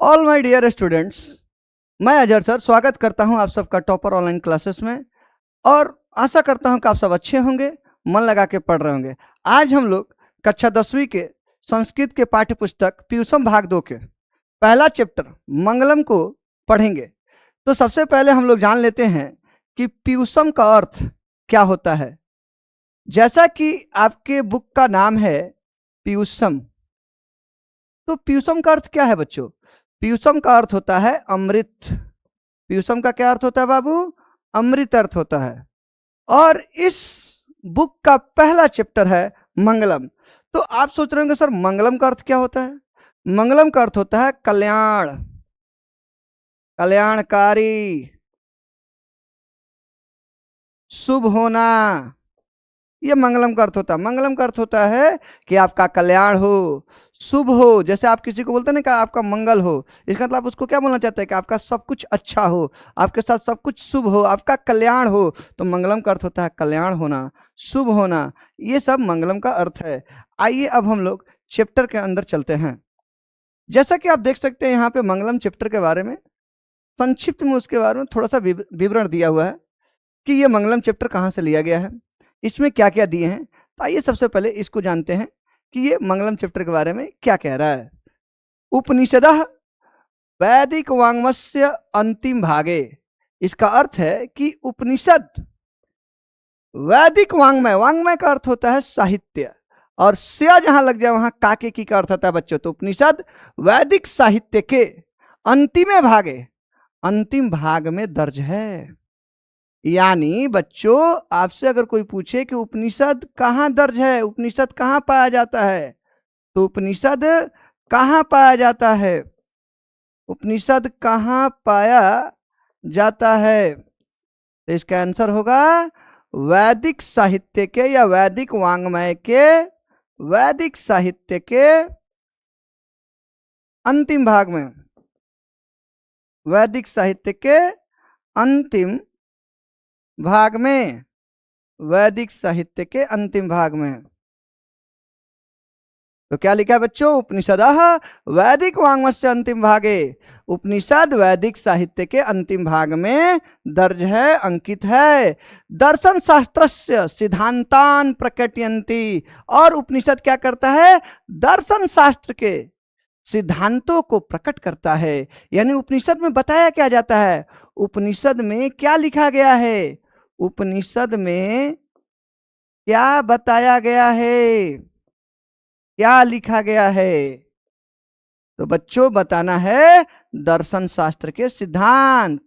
All my dear students, मैं Azhar sir स्वागत करता हूं आप सबका टॉपर ऑनलाइन क्लासेस में। और आशा करता हूं कि आप सब अच्छे होंगे, मन लगा के पढ़ रहे होंगे। आज हम लोग कक्षा 10वीं के संस्कृत के पाठ्य पुस्तक पीयूषम भाग 2 के पहला चैप्टर मंगलम को पढ़ेंगे। तो सबसे पहले हम लोग जान लेते हैं कि पीयूषम का अर्थ क्या होता है। जैसा कि आपके बुक का नाम है पीयूषम, तो पीयूषम का अर्थ क्या है बच्चों? पीयूषम का अर्थ होता है अमृत। पीयूषम का क्या अर्थ होता है बाबू? अमृत अर्थ होता है। और इस बुक का पहला चैप्टर है मंगलम। तो आप सोच रहे होंगे सर मंगलम का अर्थ क्या होता है? मंगलम का अर्थ होता है कल्याण, कल्याणकारी, शुभ होना। ये मंगलम का अर्थ होता है। मंगलम का अर्थ होता है कि आपका कल्याण हो, शुभ हो। जैसे आप किसी को बोलते हैं ना कि आपका मंगल हो, इसका मतलब आप उसको क्या बोलना चाहते हैं कि आपका सब कुछ अच्छा हो, आपके साथ सब कुछ शुभ हो, आपका कल्याण हो। तो मंगलम का अर्थ होता है कल्याण होना, शुभ होना। ये सब मंगलम का अर्थ है। आइए अब हम लोग चैप्टर के अंदर चलते हैं। जैसा कि आप देख सकते हैं यहाँ पे मंगलम चैप्टर के बारे में संक्षिप्त में उसके बारे में थोड़ा सा विवरण दिया हुआ है कि ये मंगलम चैप्टर कहाँ से लिया गया है, इसमें क्या क्या दिए हैं। तो आइए सबसे पहले इसको जानते हैं कि ये मंगलम चैप्टर के बारे में क्या कह रहा है। उपनिषदः वैदिक वाङ्मस्य अंतिम भागे। इसका अर्थ है कि उपनिषद वैदिक वाङ्मय, वाङ्मय का अर्थ होता है साहित्य, और से जहां लग जाए वहां काके की का अर्थ आता है बच्चों। तो उपनिषद वैदिक साहित्य के अंतिम भागे, अंतिम भाग में दर्ज है। यानी बच्चों आपसे अगर कोई पूछे कि उपनिषद कहाँ दर्ज है, उपनिषद कहाँ पाया जाता है, तो उपनिषद कहाँ पाया जाता है, उपनिषद कहाँ पाया जाता है, तो इसका आंसर होगा वैदिक साहित्य के या वैदिक वाङ्मय के, वैदिक साहित्य के अंतिम भाग में, वैदिक साहित्य के अंतिम भाग में, वैदिक साहित्य के अंतिम भाग में। तो क्या लिखा है बच्चों? उपनिषदः वैदिक वाङ्मस्य अंतिम भागे। उपनिषद वैदिक साहित्य के अंतिम भाग में दर्ज है, अंकित है। दर्शन शास्त्रस्य सिद्धांतान प्रकटयन्ति। और उपनिषद क्या करता है? दर्शन शास्त्र के सिद्धांतों को प्रकट करता है। यानी उपनिषद में बताया क्या जाता है, उपनिषद में क्या लिखा गया है, उपनिषद में क्या बताया गया है, क्या लिखा गया है। तो बच्चों बताना है दर्शन शास्त्र के सिद्धांत,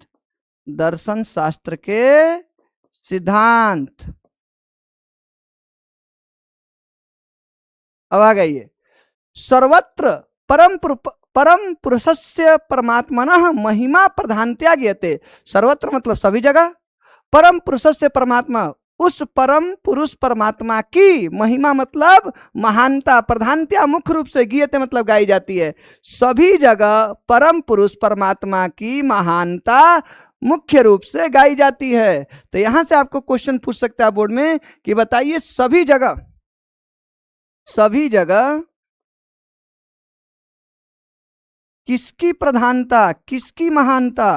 दर्शन शास्त्र के सिद्धांत। अब आ गई सर्वत्र परम पुरुषस्य परमात्मनः महिमा प्रधानतया ज्ञायते। सर्वत्र मतलब सभी जगह, परम पुरुषस्य परमात्मा उस परम पुरुष परमात्मा की महिमा मतलब महानता, प्रधानतया मुख्य रूप से ज्ञायते मतलब गाई जाती है। सभी जगह परम पुरुष परमात्मा की महानता मुख्य रूप से गाई जाती है। तो यहां से आपको क्वेश्चन पूछ सकता है बोर्ड में कि बताइए सभी जगह, सभी जगह किसकी प्रधानता, किसकी महानता,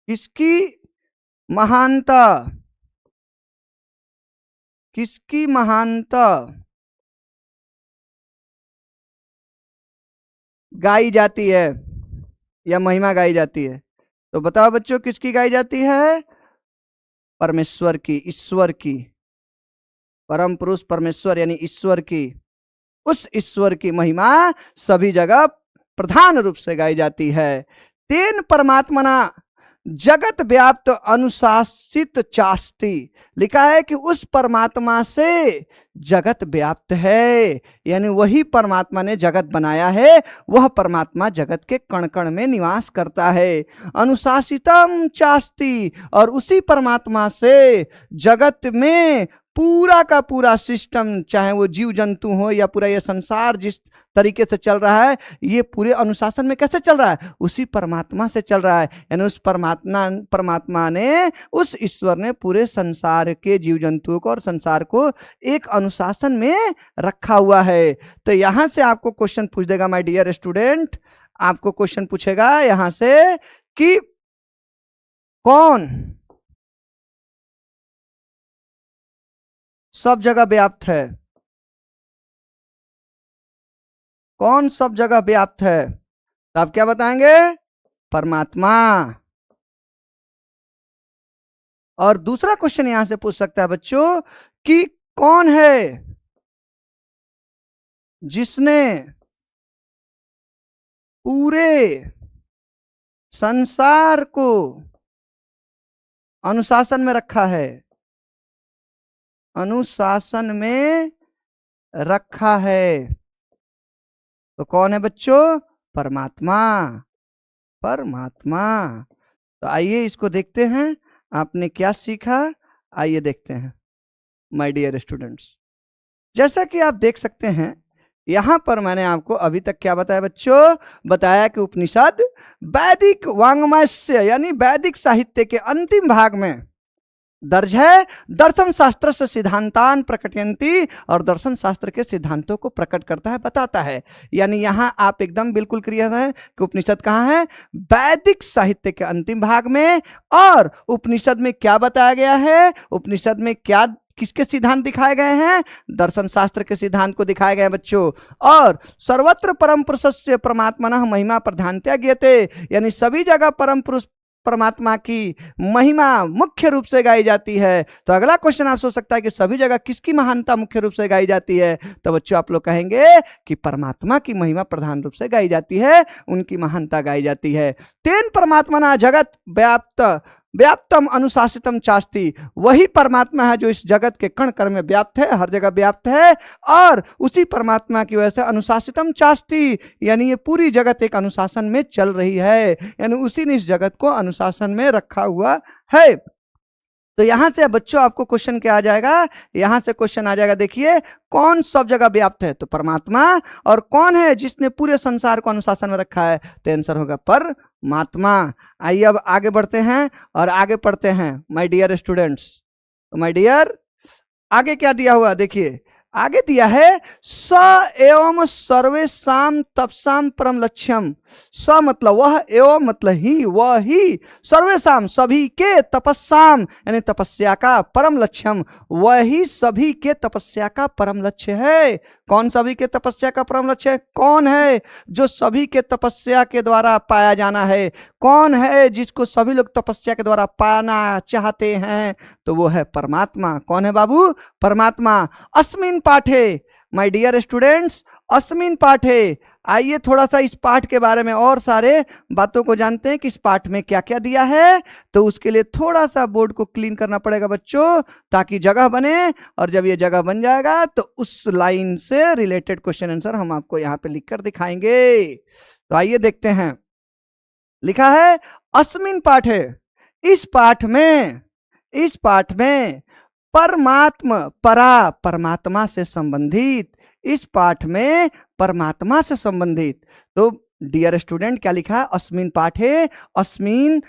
किसकी महानता, किसकी महानता गाई जाती है या महिमा गाई जाती है? तो बताओ बच्चों किसकी गाई जाती है? परमेश्वर की, ईश्वर की। परम पुरुष परमेश्वर यानी ईश्वर की, उस ईश्वर की महिमा सभी जगह प्रधान रूप से गाई जाती है। तेन परमात्मना जगत व्याप्त अनुशासित चास्ति। लिखा है कि उस परमात्मा से जगत व्याप्त है, यानी वही परमात्मा ने जगत बनाया है, वह परमात्मा जगत के कण कण में निवास करता है। अनुशासितम चास्ति, और उसी परमात्मा से जगत में पूरा का पूरा सिस्टम, चाहे वो जीव जंतु हो या पूरा ये संसार जिस तरीके से चल रहा है, ये पूरे अनुशासन में कैसे चल रहा है? उसी परमात्मा से चल रहा है। यानी उस परमात्मा ने, उस ईश्वर ने पूरे संसार के जीव जंतुओं को और संसार को एक अनुशासन में रखा हुआ है। तो यहां से आपको क्वेश्चन पूछ देगा माय डियर स्टूडेंट, आपको क्वेश्चन पूछेगा यहां से कि कौन सब जगह व्याप्त है, कौन सब जगह व्याप्त है, तो आप क्या बताएंगे? परमात्मा। और दूसरा क्वेश्चन यहां से पूछ सकता है बच्चों कि कौन है जिसने पूरे संसार को अनुशासन में रखा है, अनुशासन में रखा है, तो कौन है बच्चों? परमात्मा, परमात्मा। तो आइए इसको देखते हैं, आपने क्या सीखा, आइए देखते हैं माय डियर स्टूडेंट्स। जैसा कि आप देख सकते हैं यहां पर मैंने आपको अभी तक क्या बताया बच्चों? बताया कि उपनिषद वैदिक वांग्मय यानी वैदिक साहित्य के अंतिम भाग में दर्ज है, दर्शन शास्त्र से सिद्धांतान प्रकटयंती, और दर्शन शास्त्र के सिद्धांतों को प्रकट करता है, बताता है। यानी यहां आप एकदम बिल्कुल क्लियर है कि उपनिषद कहां है? वैदिक साहित्य के अंतिम भाग में। और उपनिषद में क्या बताया गया है, उपनिषद में क्या किसके सिद्धांत दिखाए गए हैं? दर्शन शास्त्र के सिद्धांत को दिखाए गए बच्चों। और सर्वत्र परम पुरुषस्य परमात्मनः महिमा प्रधानतया ज्ञेयते, यानी सभी जगह परम पुरुष परमात्मा की महिमा मुख्य रूप से गाई जाती है। तो अगला क्वेश्चन आप सोच सकता है कि सभी जगह किसकी महानता मुख्य रूप से गाई जाती है? तो बच्चों आप लोग कहेंगे कि परमात्मा की महिमा प्रधान रूप से गाई जाती है, उनकी महानता गाई जाती है। तेन परमात्मना जगत व्याप्त व्याप्तम अनुशासितम चास्ति, वही परमात्मा है जो इस जगत के कण कण में व्याप्त है, हर जगह व्याप्त है। और उसी परमात्मा की वजह से अनुशासितम चास्ति, यानी ये पूरी जगत एक अनुशासन में चल रही है, यानी उसी ने इस जगत को अनुशासन में रखा हुआ है। तो यहां से बच्चों आपको क्वेश्चन क्या आ जाएगा? यहां से क्वेश्चन आ जाएगा, देखिए कौन सब जगह व्याप्त है? तो परमात्मा। और कौन है जिसने पूरे संसार को अनुशासन में रखा है? तो आंसर होगा परमात्मा। आइए अब आगे बढ़ते हैं और आगे पढ़ते हैं माय डियर स्टूडेंट्स। तो माय डियर आगे क्या दिया हुआ देखिए, आगे दिया है स एवं सर्वेशाम तपसाम परम लक्ष्यम। स मतलब वह, एवं मतलब ही, वह ही, सर्वेशाम सभी के, तपस्याम यानी तपस्या का, परम लक्ष्यम वही सभी के तपस्या का परम लक्ष्य है। कौन सभी के तपस्या का परम लक्ष्य है? कौन है जो सभी के तपस्या के द्वारा पाया जाना है? कौन है जिसको सभी लोग तपस्या के द्वारा पाना चाहते हैं? तो वो है परमात्मा। कौन है बाबू? परमात्मा। अस्मिन पाठे माय डियर स्टूडेंट्स, अस्मिन पाठे, आइए थोड़ा सा इस पाठ के बारे में और सारे बातों को जानते हैं कि इस पाठ में क्या क्या दिया है। तो उसके लिए थोड़ा सा बोर्ड को क्लीन करना पड़ेगा बच्चों, ताकि जगह बने। और जब ये जगह बन जाएगा तो उस लाइन से रिलेटेड क्वेश्चन आंसर हम आपको यहाँ पे लिखकर दिखाएंगे। तो आइए देखते हैं, लिखा है अस्मिन पाठे, इस पाठ में, इस पाठ में परमात्मा परा, परमात्मा से संबंधित, इस पाठ में परमात्मा से संबंधित। तो डियर स्टूडेंट क्या लिखा है? अस्मिन पाठे, अस्मिन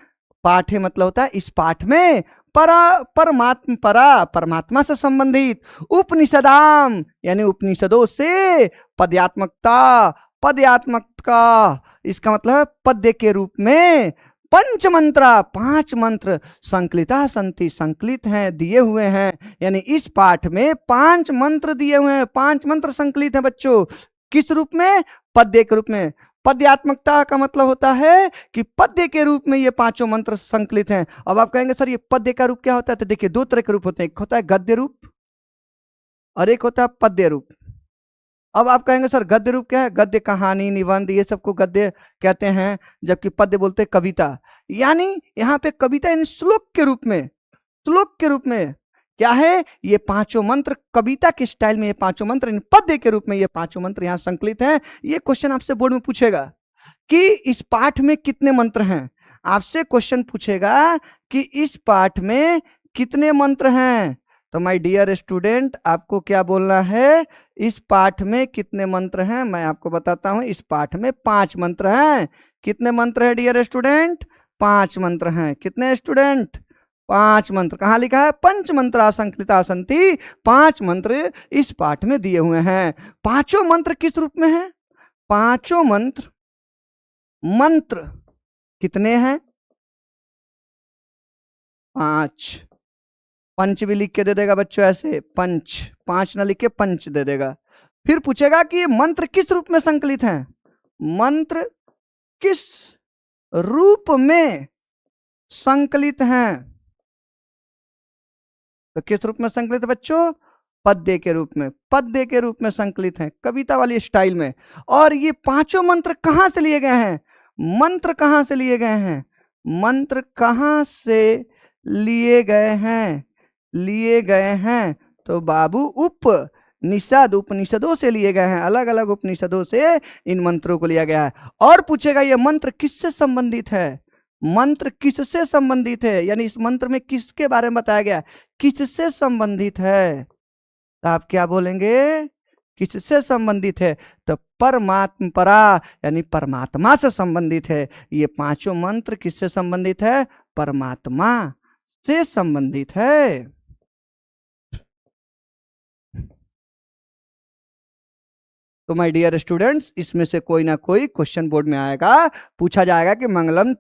पाठे मतलब होता है इस पाठ में, परा परमात्मा, परा परमात्मा से संबंधित, उपनिषदाम यानी उपनिषदों से, पद्यात्मकता, पद्यात्मकता इसका मतलब है पद्य के रूप में, पंच मंत्रा पांच मंत्र संकलिता संति संकलित हैं, दिए हुए हैं। यानी इस पाठ में पांच मंत्र दिए हुए हैं, पांच मंत्र संकलित हैं बच्चों। किस रूप में? पद्य के रूप में। पद्यात्मकता का मतलब होता है कि पद्य के रूप में ये पांचों मंत्र संकलित हैं। अब आप कहेंगे सर ये पद्य का रूप क्या होता है? तो देखिए दो तरह के रूप होते हैं, एक होता है गद्य रूप और एक होता है पद्य रूप। अब आप कहेंगे सर गद्य रूप क्या है? गद्य कहानी, निबंध, ये सबको गद्य कहते हैं, जबकि पद्य बोलते हैं कविता। यानी यहाँ पे कविता यानी श्लोक के रूप में, श्लोक के रूप में क्या है? ये पांचों मंत्र कविता के स्टाइल में, ये पांचों मंत्र पद्य के रूप में ये पांचों मंत्र यहाँ संकलित हैं। ये क्वेश्चन आपसे बोर्ड में पूछेगा कि इस पाठ में कितने मंत्र हैं। आपसे क्वेश्चन पूछेगा कि इस पाठ में कितने मंत्र हैं। तो माय डियर स्टूडेंट आपको क्या बोलना है? इस पाठ में कितने मंत्र हैं मैं आपको बताता हूं। इस पाठ में 5 मंत्र हैं। कितने मंत्र है डियर स्टूडेंट? 5 मंत्र हैं। कितने स्टूडेंट? 5 मंत्र। कहां लिखा है? पंच मंत्रा संकलिता संति, 5 मंत्र इस पाठ में दिए हुए हैं। पांचों मंत्र किस रूप में है? पांचों मंत्र मंत्र कितने हैं? 5। पंच भी लिख के दे देगा बच्चों, ऐसे पंच, 5 ना लिख के पंच दे देगा। फिर पूछेगा कि ये मंत्र किस रूप में संकलित हैं? मंत्र किस रूप में संकलित हैं? तो किस रूप में संकलित है बच्चों? पद्य के रूप में, पद्य के रूप में संकलित हैं, कविता वाली स्टाइल में। और ये पांचों मंत्र कहां से लिए गए हैं? मंत्र कहां से लिए गए हैं? मंत्र कहां से लिए गए हैं? लिए गए हैं तो बाबू उपनिषद, उपनिषदों से लिए गए हैं, अलग अलग उपनिषदों से इन मंत्रों को लिया गया है। और पूछेगा ये मंत्र किससे संबंधित है? मंत्र किससे संबंधित है, यानी इस मंत्र में किसके बारे में बताया गया, किससे संबंधित है? तो आप क्या बोलेंगे? किससे संबंधित है? तो परमात्मा परा, यानी परमात्मा से संबंधित है। ये पांचों मंत्र किससे संबंधित है? परमात्मा से संबंधित है। तो माय डियर स्टूडेंट्स, इसमें से कोई ना कोई क्वेश्चन बोर्ड में आएगा, पूछा जाएगा कि मंगलम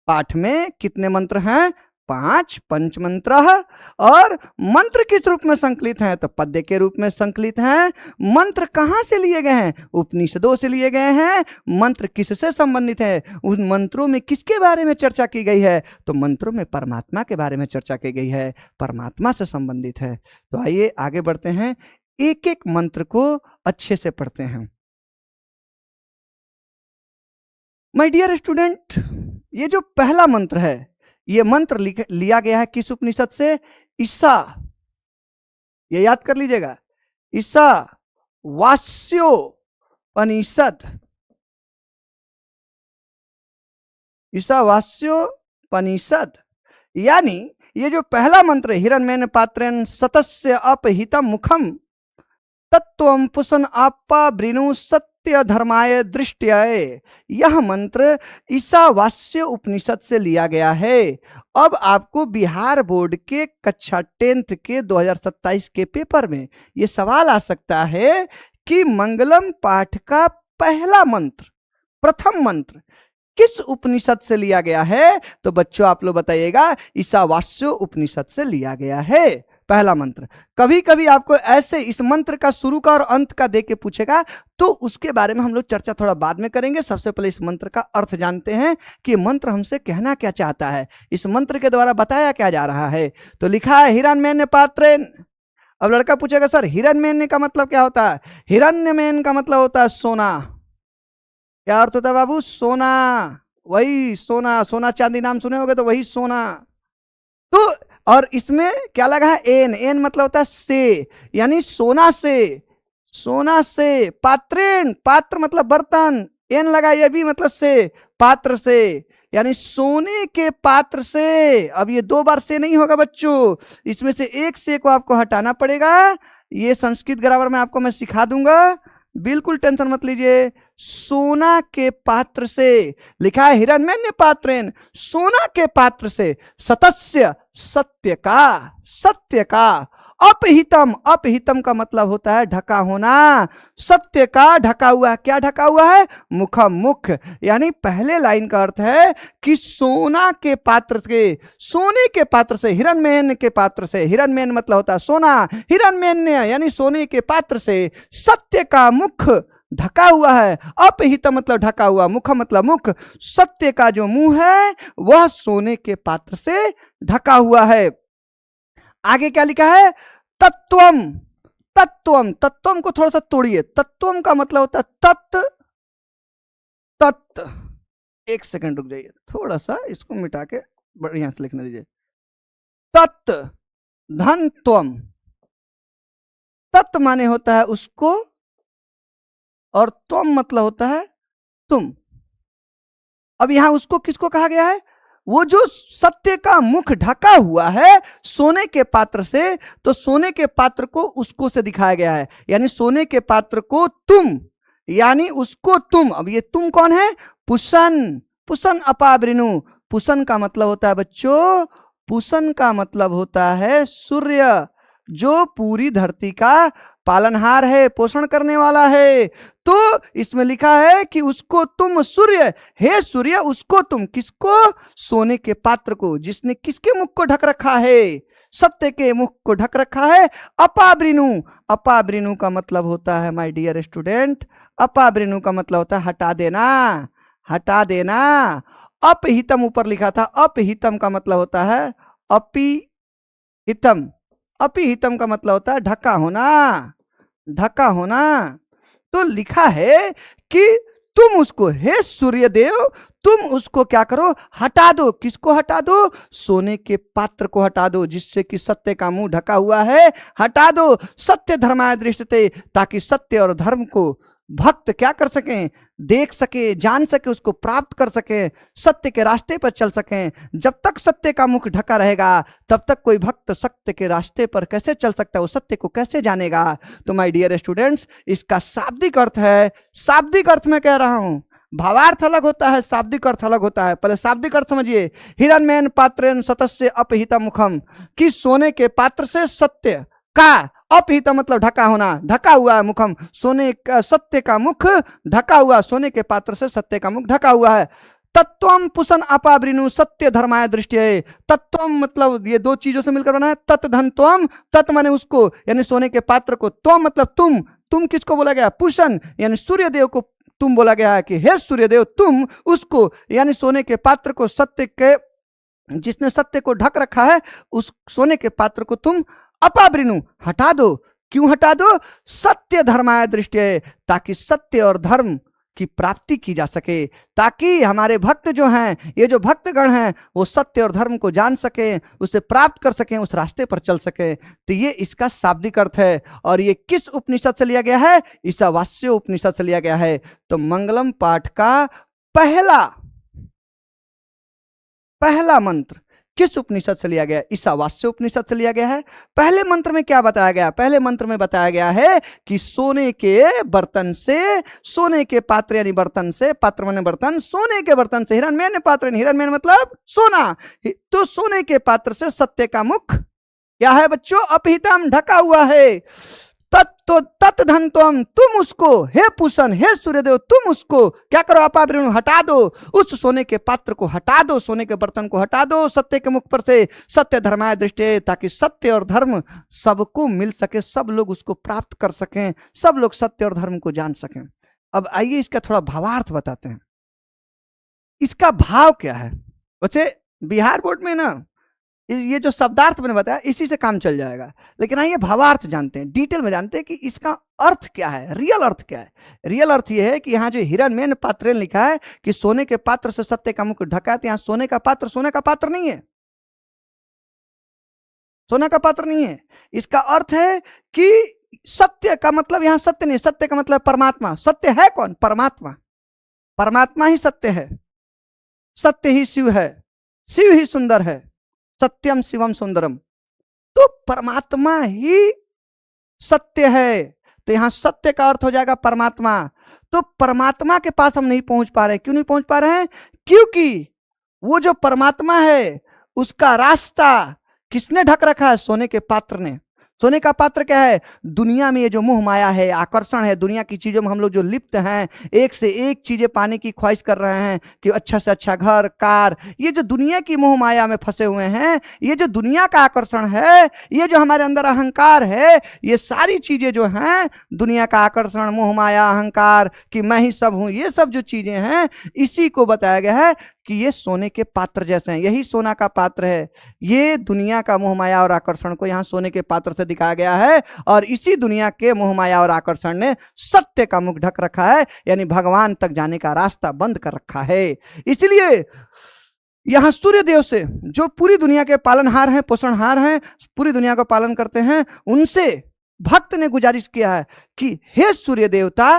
पाठ में कितने मंत्र हैं? 5 पंच मंत्र। और मंत्र किस रूप में संकलित हैं? तो पद्य के रूप में संकलित हैं। मंत्र कहां से लिए गए हैं? उपनिषदों से लिए गए हैं। मंत्र किससे संबंधित है? उन मंत्रों में किसके बारे में चर्चा की गई है? तो मंत्रों में परमात्मा के बारे में चर्चा की गई है, परमात्मा से संबंधित है। तो आइए आगे बढ़ते हैं, एक एक मंत्र को अच्छे से पढ़ते हैं। माय डियर स्टूडेंट, ये जो पहला मंत्र है, ये मंत्र लिया गया है किस उपनिषद से? ईसा। ये याद कर लीजिएगा, ईसा वास्योपनिषद। ईसा वास्योपनिषद, यानी ये जो पहला मंत्र हिरण्मयेन पात्रेण सतस्य अपहितम मुखम तत्वम पुसन आपा ब्रिनु सत्य धर्माय दृष्टयाय, यह मंत्र ईसावास्य उपनिषद से लिया गया है। अब आपको बिहार बोर्ड के कक्षा 10th के 2027 के पेपर में यह सवाल आ सकता है कि मंगलम पाठ का पहला मंत्र, प्रथम मंत्र किस उपनिषद से लिया गया है? तो बच्चों आप लोग बताइएगा, ईसावास्य उपनिषद से लिया गया है पहला मंत्र। कभी कभी आपको ऐसे इस मंत्र का शुरू का और अंत का देख के पूछेगा, तो उसके बारे में हम लोग चर्चा थोड़ा बाद में करेंगे। सबसे पहले इस मंत्र का अर्थ जानते हैं कि मंत्र हमसे कहना क्या चाहता है, इस मंत्र के द्वारा बताया क्या जा रहा है। तो लिखा है हिरण्मयेन पात्रेण। अब लड़का पूछेगा सर हिरण्मयेन का मतलब क्या होता है? हिरण्मयेन का मतलब होता है सोना। क्या अर्थ होता है बाबू? सोना, वही सोना, सोना चांदी नाम सुने होंगे तो वही सोना। तो और इसमें क्या लगा है? एन। एन मतलब होता है से, यानी सोना से, सोना से। पात्रेण, पात्र मतलब बर्तन, एन लगा, ये भी मतलब से, पात्र से, यानी सोने के पात्र से। अब ये 2 बार से नहीं होगा बच्चों, इसमें से एक से को आपको हटाना पड़ेगा। ये संस्कृत ग्रामर में आपको मैं सिखा दूंगा, बिल्कुल टेंशन मत लीजिए। सोना के पात्र से लिखा है हिरण्मयेन पात्रेण, सोना के पात्र से, सतस्य सत्य का, सत्य का, अपहितम, अपहितम का मतलब होता है ढका होना, सत्य का ढका हुआ। क्या ढका हुआ है? मुखम, मुख। यानी पहले लाइन का अर्थ है कि सोना के पात्र से, सोने के पात्र से, हिरण्मयेन के पात्र से, हिरण्मयेन मतलब होता है सोना, हिरण्मयेन यानी सोने के पात्र से सत्य का मुख ढका हुआ है। अपहित मतलब ढका हुआ, मुख मतलब मुख, सत्य का जो मुंह है वह सोने के पात्र से ढका हुआ है। आगे क्या लिखा है? तत्वम, तत्वम, तत्वम को थोड़ा सा तोड़िए। तत्वम का मतलब होता है तत्, तत्। एक सेकंड रुक जाइए, थोड़ा सा इसको मिटा के बढ़िया से लिखने दीजिए। तत् धन त्वम, तत् माने होता है उसको, और त्वम मतलब होता है तुम। अब यहां उसको किसको कहा गया है? वो जो सत्य का मुख ढका हुआ है सोने के पात्र से, तो सोने के पात्र को उसको से दिखाया गया है, यानी सोने के पात्र को तुम, यानी उसको तुम। अब ये तुम कौन है? पुसन, पुसन अपावृणु। पुसन का मतलब होता है बच्चों, पुसन का मतलब होता है सूर्य, जो पूरी धरती का पालनहार है, पोषण करने वाला है। तो इसमें लिखा है कि उसको तुम सूर्य, हे सूर्य उसको तुम, किसको? सोने के पात्र को, जिसने किसके मुख को ढक रखा है? सत्य के मुख को ढक रखा है। अपावृणु, अपावृणु का मतलब होता है माय डियर स्टूडेंट, अपावृणु का मतलब होता है हटा देना, हटा देना। अपहितम ऊपर लिखा था, अपहितम का मतलब होता है अपिहितम, अपिहितम का मतलब होता है ढका होना, ढका होना। तो लिखा है कि तुम उसको, हे सूर्यदेव तुम उसको क्या करो? हटा दो। किसको हटा दो? सोने के पात्र को हटा दो, जिससे कि सत्य का मुंह ढका हुआ है, हटा दो। सत्य धर्माय दृष्टते, ताकि सत्य और धर्म को भक्त क्या कर सकें? देख सके, जान सके, उसको प्राप्त कर सके, सत्य के रास्ते पर चल सकें। जब तक सत्य का मुख ढका रहेगा तब तक कोई भक्त सत्य के रास्ते पर कैसे चल सकता है? वो सत्य को कैसे जानेगा? तो माय डियर स्टूडेंट्स, इसका शाब्दिक अर्थ है, शाब्दिक अर्थ में कह रहा हूं, भावार्थ अलग होता है, शाब्दिक अर्थ अलग होता है। पहले शाब्दिक अर्थ समझिए। हिरण्मयेन पात्रेण सतस्य अपहित मुखम, कि सोने के पात्र से सत्य का, अपहित मतलब ढका होना, ढका हुआ है, मुखम सोने का, सत्य का मुख ढका हुआ, सोने के पात्र से सत्य का मुख ढका हुआ है। तत्वम पुसन अपावृणु सत्य धर्माय दृष्टि है। तत्वम मतलब ये दो चीजों से मिलकर बना है, तत् धन त्वम, तत् माने उसको यानी सोने के पात्र को, त्वम मतलब तुम किसको बोला गया? पुसन यानी सूर्यदेव को तुम बोला गया है कि हे सूर्यदेव तुम उसको यानी सोने के पात्र को, सत्य के, जिसने सत्य को ढक रखा है, उस सोने के पात्र को तुम अपावृणु हटा दो। क्यों हटा दो? सत्य धर्माय दृष्टि है, ताकि सत्य और धर्म की प्राप्ति की जा सके, ताकि हमारे भक्त जो हैं, ये जो भक्तगण हैं, वो सत्य और धर्म को जान सकें, उसे प्राप्त कर सकें, उस रास्ते पर चल सकें। तो ये इसका शाब्दिक अर्थ है। और ये किस उपनिषद से लिया गया है? ईशावास्य उपनिषद से लिया गया है। तो मंगलम पाठ का पहला मंत्र किस उपनिषद से लिया गया? ईशावास्य उपनिषद से लिया गया है। पहले मंत्र में क्या बताया गया? पहले मंत्र में बताया गया है कि सोने के बर्तन से, सोने के पात्र यानी बर्तन से, पात्र माने बर्तन, सोने के बर्तन से, हिरण्मय पात्र, हिरण्मय मतलब सोना, तो सोने के पात्र से सत्य का मुख क्या है बच्चों? अपहितम ढका हुआ है। तत् धन तुम उसको, हे पूषण, हे सूर्यदेव तुम उसको क्या करो? अपावृणु हटा दो, उस सोने के पात्र को हटा दो, सोने के बर्तन को हटा दो सत्य के मुख पर से। सत्य धर्माय दृष्टि, ताकि सत्य और धर्म सबको मिल सके, सब लोग उसको प्राप्त कर सकें, सब लोग सत्य और धर्म को जान सकें। अब आइए इसका थोड़ा भावार्थ बताते हैं। इसका भाव क्या है? बच्चे बिहार बोर्ड में ना ये जो शब्दार्थ मैंने बताया इसी से काम चल जाएगा, लेकिन आइए भावार्थ जानते हैं, डिटेल में जानते हैं कि इसका अर्थ क्या है, रियल अर्थ क्या है। रियल अर्थ ये है कि यहाँ जो हिरण्मय पात्रेण लिखा है कि सोने के पात्र से सत्य का मुख ढका है, तो यहाँ सोने का पात्र, सोने का पात्र नहीं है, सोने का पात्र नहीं है। इसका अर्थ है कि सत्य का मतलब यहाँ सत्य नहीं, सत्य का मतलब परमात्मा। सत्य है कौन? परमात्मा, परमात्मा ही सत्य है, सत्य ही शिव है, शिव ही सुंदर है, सत्यम शिवम सुंदरम। तो परमात्मा ही सत्य है, तो यहां सत्य का अर्थ हो जाएगा परमात्मा। तो परमात्मा के पास हम नहीं पहुंच पा रहे। क्यों नहीं पहुंच पा रहे हैं? क्योंकि वो जो परमात्मा है उसका रास्ता किसने ढक रखा है? सोने के पात्र ने। सोने का पात्र क्या है? दुनिया में ये जो मोह माया है, आकर्षण है, दुनिया की चीजों में हम लोग जो लिप्त हैं, एक से एक चीजें पाने की ख्वाहिश कर रहे हैं कि अच्छा से अच्छा घर, कार, ये जो दुनिया की मोह माया में फंसे हुए हैं, ये जो दुनिया का आकर्षण है, ये जो हमारे अंदर अहंकार है, ये सारी चीजें जो हैं, दुनिया का आकर्षण, मोह माया, अहंकार कि मैं ही सब हूं, ये सब जो चीजें हैं, इसी को बताया गया है कि ये सोने के पात्र जैसे हैं। यही सोना का पात्र है। ये दुनिया का मोह माया और आकर्षण को यहाँ सोने के पात्र से दिखाया गया है, और इसी दुनिया के मोह माया और आकर्षण ने सत्य का मुख ढक रखा है, यानी भगवान तक जाने का रास्ता बंद कर रखा है। इसलिए यहां सूर्यदेव से, जो पूरी दुनिया के पालनहार हैं, पोषणहार हैं, पूरी दुनिया को पालन करते हैं, उनसे भक्त ने गुजारिश किया है कि हे सूर्य देवता,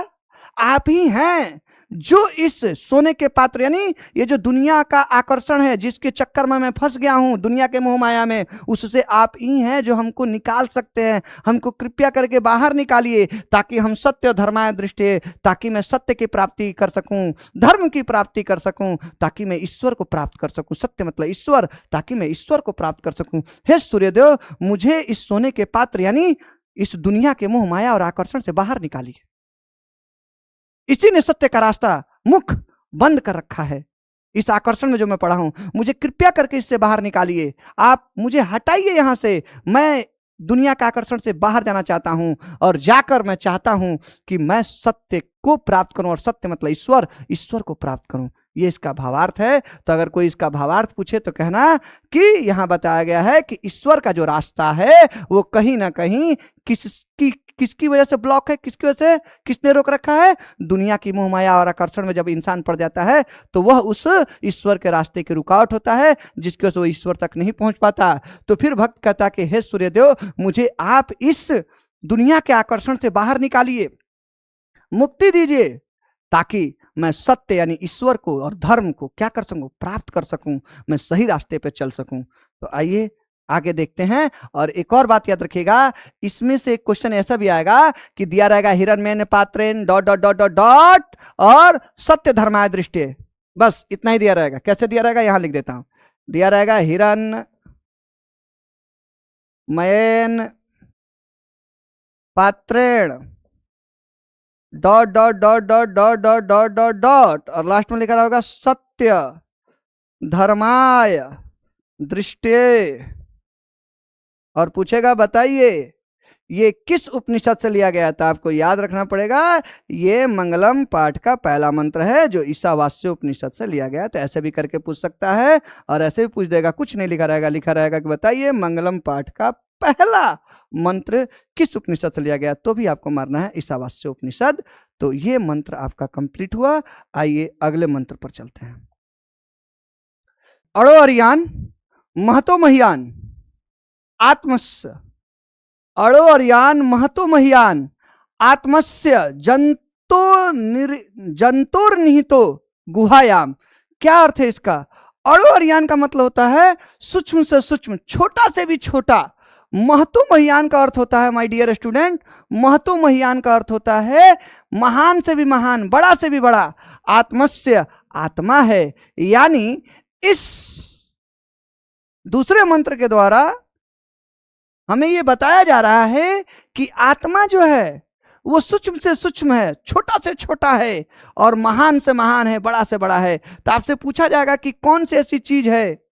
आप ही हैं जो इस सोने के पात्र, यानी ये जो दुनिया का आकर्षण है, जिसके चक्कर में मैं फंस गया हूं, दुनिया के मोह माया में, उससे आप ही हैं जो हमको निकाल सकते हैं। हमको कृपया करके बाहर निकालिए, ताकि हम सत्य धर्माय दृष्टि, ताकि मैं सत्य की प्राप्ति कर सकूं, धर्म की प्राप्ति कर सकूं, ताकि मैं ईश्वर को प्राप्त कर सकूं। सत्य मतलब ईश्वर, ताकि मैं ईश्वर को प्राप्त कर सकूं। हे सूर्यदेव, मुझे इस सोने के पात्र यानी इस दुनिया के मोह माया और आकर्षण से बाहर निकालिए। इसी ने सत्य का रास्ता मुख बंद कर रखा है। इस आकर्षण में जो मैं पड़ा हूं, मुझे कृपया करके इससे बाहर निकालिए। आप मुझे हटाइए यहां से। मैं दुनिया के आकर्षण से बाहर जाना चाहता हूं और जाकर मैं चाहता हूं कि मैं सत्य को प्राप्त करूं, और सत्य मतलब ईश्वर, ईश्वर को प्राप्त करूं। ये इसका भावार्थ है। तो अगर कोई इसका भावार्थ पूछे तो कहना कि यहां बताया गया है कि ईश्वर का जो रास्ता है वो कहीं ना कहीं किसकी वजह से ब्लॉक है, किसकी वजह से, किसने रोक रखा है? दुनिया की मोह माया और आकर्षण में जब इंसान पड़ जाता है तो वह उस ईश्वर के रास्ते की रुकावट होता है, जिसकी वजह से वो ईश्वर तक नहीं पहुंच पाता। तो फिर भक्त कहता कि हे सूर्यदेव, मुझे आप इस दुनिया के आकर्षण से बाहर निकालिए, मुक्ति दीजिए, ताकि मैं सत्य यानी ईश्वर को और धर्म को क्या कर सकूं, प्राप्त कर सकूं, मैं सही रास्ते पे चल सकूं। तो आइए आगे देखते हैं। और एक और बात याद रखिएगा, इसमें से एक क्वेश्चन ऐसा भी आएगा कि दिया रहेगा हिरण्मयेन पात्रेण dot dot dot dot dot और सत्य धर्माय दृष्टि। बस इतना ही दिया रहेगा। कैसे दिया रहेगा, यहां लिख देता हूं। दिया रहेगा हिरण्मयेन पात्रेण dot dot dot dot dot dot dot dot dot और लास्ट में लिखा होगा सत्य धर्माय दृष्टि। और पूछेगा बताइए ये किस उपनिषद से लिया गया था। आपको याद रखना पड़ेगा ये मंगलम पाठ का पहला मंत्र है जो ईशावास्य उपनिषद से लिया गया। तो ऐसे भी करके पूछ सकता है और ऐसे भी पूछ देगा। कुछ नहीं लिखा रहेगा, लिखा रहेगा कि बताइए मंगलम पाठ का पहला मंत्र किस उपनिषद से लिया गया, तो भी आपको मारना है ईशावास्य उपनिषद। तो ये मंत्र आपका कंप्लीट हुआ। आइए अगले मंत्र पर चलते हैं। अड़ो अरियान महतो महियान आत्मस्य, अड़ो अरियान महतो महियान आत्मस्य जंतोर्निहितो गुहायाम। क्या अर्थ है इसका? अड़ो अरियान का मतलब होता है सूक्ष्म से सूक्ष्म, छोटा से भी छोटा। महतो महियान का अर्थ होता है माय डियर स्टूडेंट, महतो महियान का अर्थ होता है महान से भी महान, बड़ा से भी बड़ा। आत्मस्य आत्मा है, यानी इस दूसरे मंत्र के द्वारा हमें यह बताया जा रहा है कि आत्मा जो है वो सूक्ष्म से सूक्ष्म है, छोटा से छोटा है और महान से महान है, बड़ा से बड़ा है। तो आपसे पूछा जाएगा कि कौन सी ऐसी चीज है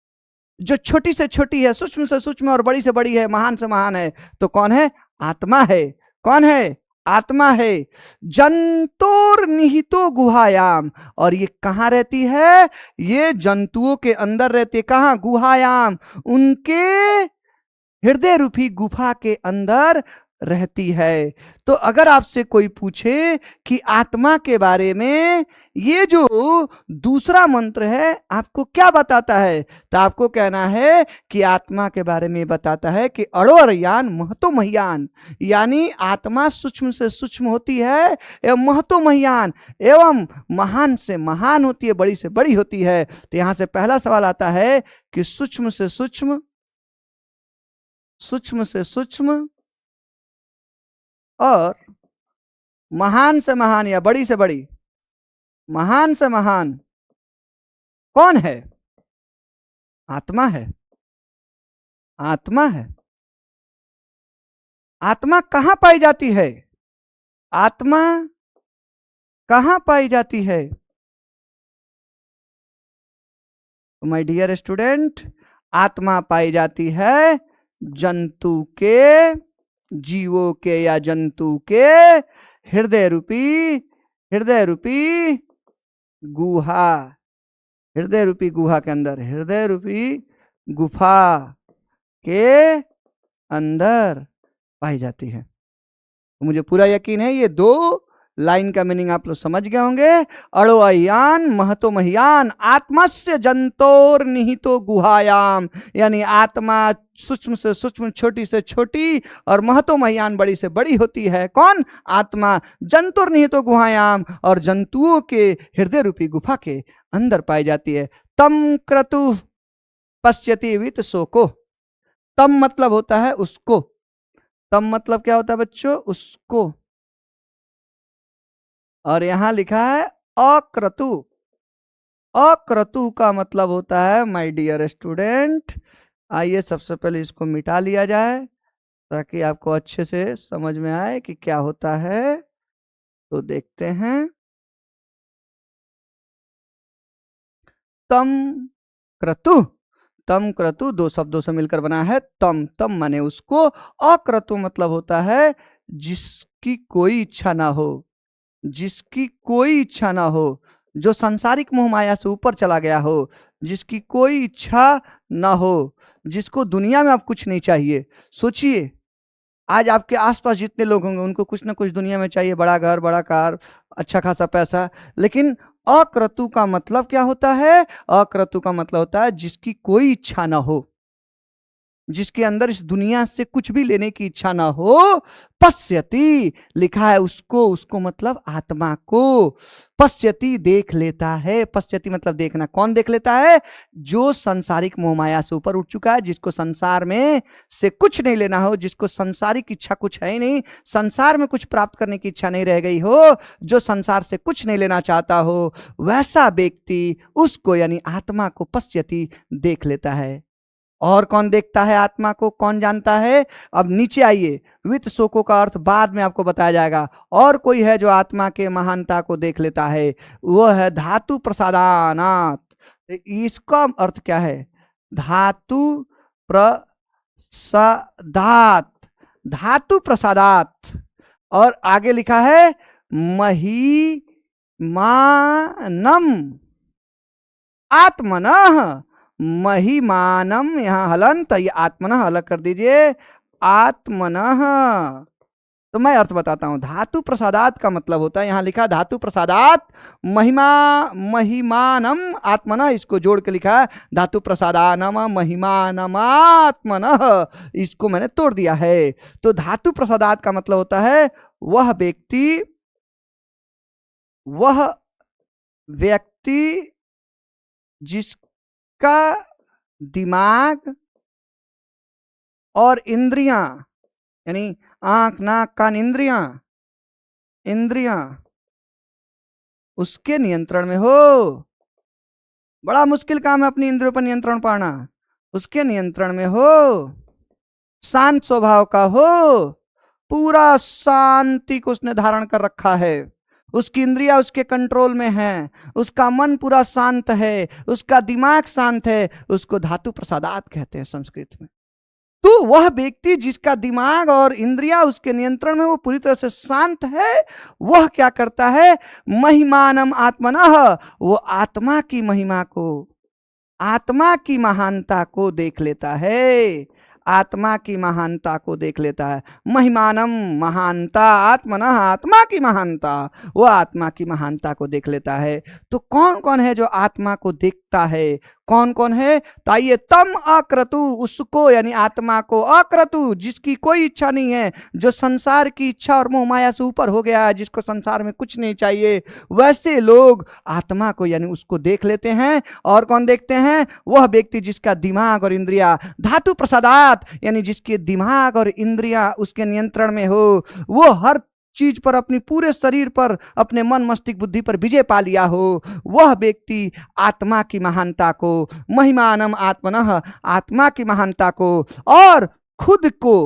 जो छोटी से छोटी है, सूक्ष्म से सूक्ष्म और बड़ी से बड़ी है, महान से महान है? तो कौन है? आत्मा है। कौन है? आत्मा है। जंतोर निहितो गुहायाम, और ये कहां रहती है? ये जंतुओं के अंदर रहती है। कहां? गुहायाम, उनके हृदय रूपी गुफा के अंदर रहती है। तो अगर आपसे कोई पूछे कि आत्मा के बारे में ये जो दूसरा मंत्र है आपको क्या बताता है, तो आपको कहना है कि आत्मा के बारे में बताता है कि अड़ो अरियान महतो महियान, यानी आत्मा सूक्ष्म से सूक्ष्म होती है एवं महतो महियान एवं महान से महान होती है, बड़ी से बड़ी होती है। तो यहां से पहला सवाल आता है कि सूक्ष्म से सूक्ष्म, सूक्ष्म से सूक्ष्म और महान से महान या बड़ी से बड़ी, महान से महान कौन है? आत्मा है। आत्मा है। आत्मा कहां पाई जाती है? आत्मा कहां पाई जाती है? माय डियर स्टूडेंट, आत्मा पाई जाती है जंतु के, जीवों के या जंतु के हृदय रूपी गुहा, हृदय रूपी गुहा के अंदर, हृदय रूपी गुफा के अंदर पाई जाती है। तो मुझे पूरा यकीन है ये दो लाइन का मीनिंग आप लोग समझ गए होंगे। अड़ो अयान महतो महियान आत्मस्य जंतोर निहितो गुहायाम, यानी आत्मा सूक्ष्म से सूक्ष्म, छोटी से छोटी और महतो महियान, बड़ी से बड़ी होती है। कौन? आत्मा। जंतुर निहितो गुहायाम, और जंतुओं के हृदय रूपी गुफा के अंदर पाई जाती है। तम क्रतु पश्यति वित शोको। तम मतलब होता है उसको। तम मतलब क्या होता है बच्चों? उसको। और यहां लिखा है अक्रतु। अक्रतु का मतलब होता है माय डियर स्टूडेंट, आइए सबसे पहले इसको मिटा लिया जाए ताकि आपको अच्छे से समझ में आए कि क्या होता है। तो देखते हैं। तम क्रतु, तम क्रतु दो शब्दों से मिलकर बना है। तम, तम माने उसको, अक्रतु मतलब होता है जिसकी कोई इच्छा ना हो, जिसकी कोई इच्छा ना हो, जो सांसारिक मोह माया से ऊपर चला गया हो, जिसकी कोई इच्छा ना हो, जिसको दुनिया में अब कुछ नहीं चाहिए। सोचिए, आज आपके आसपास जितने लोग होंगे उनको कुछ ना कुछ दुनिया में चाहिए, बड़ा घर, बड़ा कार, अच्छा खासा पैसा। लेकिन अक्रतु का मतलब क्या होता है? अक्रतु का मतलब होता है जिसकी कोई इच्छा ना हो, जिसके अंदर इस दुनिया से कुछ भी लेने की इच्छा ना हो। पश्यति लिखा है उसको, उसको मतलब आत्मा को। पश्यति देख लेता है, पश्यति मतलब देखना। कौन देख लेता है? जो संसारिक मोहमाया से ऊपर उठ चुका है, जिसको संसार में से कुछ नहीं लेना हो, जिसको संसारिक इच्छा कुछ है ही नहीं, संसार में कुछ प्राप्त करने की इच्छा नहीं रह गई हो, जो संसार से कुछ नहीं लेना चाहता हो, वैसा व्यक्ति उसको यानी आत्मा को पश्यति देख लेता है। और कौन देखता है आत्मा को, कौन जानता है? अब नीचे आइए, वित्त शोकों का अर्थ बाद में आपको बताया जाएगा। और कोई है जो आत्मा के महानता को देख लेता है, वो है धातु प्रसादानात। इसका अर्थ क्या है? धातु प्रसादात, धातु प्रसादात। और आगे लिखा है महिमानम आत्मनः, महिमानम, यहां हलंत, ये आत्मनः अलग कर दीजिए, आत्मनः। तो मैं अर्थ बताता हूं। धातु प्रसादात का मतलब होता है, यहां लिखा धातु प्रसादात महिमा, महिमानम आत्मनः, इसको जोड़ के लिखा है धातु प्रसादानम महिमानम आत्मनः, इसको मैंने तोड़ दिया है। तो धातु प्रसादात का मतलब होता है वह व्यक्ति, वह व्यक्ति जिसका दिमाग और इंद्रियां, यानी आंख नाक कान इंद्रियां, इंद्रियां उसके नियंत्रण में हो। बड़ा मुश्किल काम है अपनी इंद्रियों पर नियंत्रण पाना। उसके नियंत्रण में हो, शांत स्वभाव का हो, पूरा शांति को उसने धारण कर रखा है, उसकी इंद्रियां उसके कंट्रोल में है, उसका मन पूरा शांत है, उसका दिमाग शांत है, उसको धातु प्रसादात कहते हैं संस्कृत में। तो वह व्यक्ति जिसका दिमाग और इंद्रियां उसके नियंत्रण में, वो पूरी तरह से शांत है, वह क्या करता है? महिमानम आत्मनः, वो आत्मा की महिमा को, आत्मा की महानता को देख लेता है, आत्मा की महानता को देख लेता है। महिमानम महानता आत्मनः, आत्मा की महानता, वो आत्मा की महानता को देख लेता है। तो कौन कौन है जो आत्मा को देखता है? कौन कौन है? तो आइए, तम अक्रतु, उसको यानी आत्मा को, अक्रतु जिसकी कोई इच्छा नहीं है, जो संसार की इच्छा और मोह माया से ऊपर हो गया है, जिसको संसार में कुछ नहीं चाहिए, वैसे लोग आत्मा को यानी उसको देख लेते हैं। और कौन देखते हैं? वह व्यक्ति जिसका दिमाग और इंद्रिया धातु प्रसादात, यानी जिसके दिमाग और इंद्रिया उसके नियंत्रण में हो, वो हर चीज पर, अपनी पूरे शरीर पर, अपने मन मस्तिष्क बुद्धि पर विजय पा लिया हो, वह व्यक्ति आत्मा की महानता को, महिमानम आत्मनः, आत्मा की महानता को, और खुद को,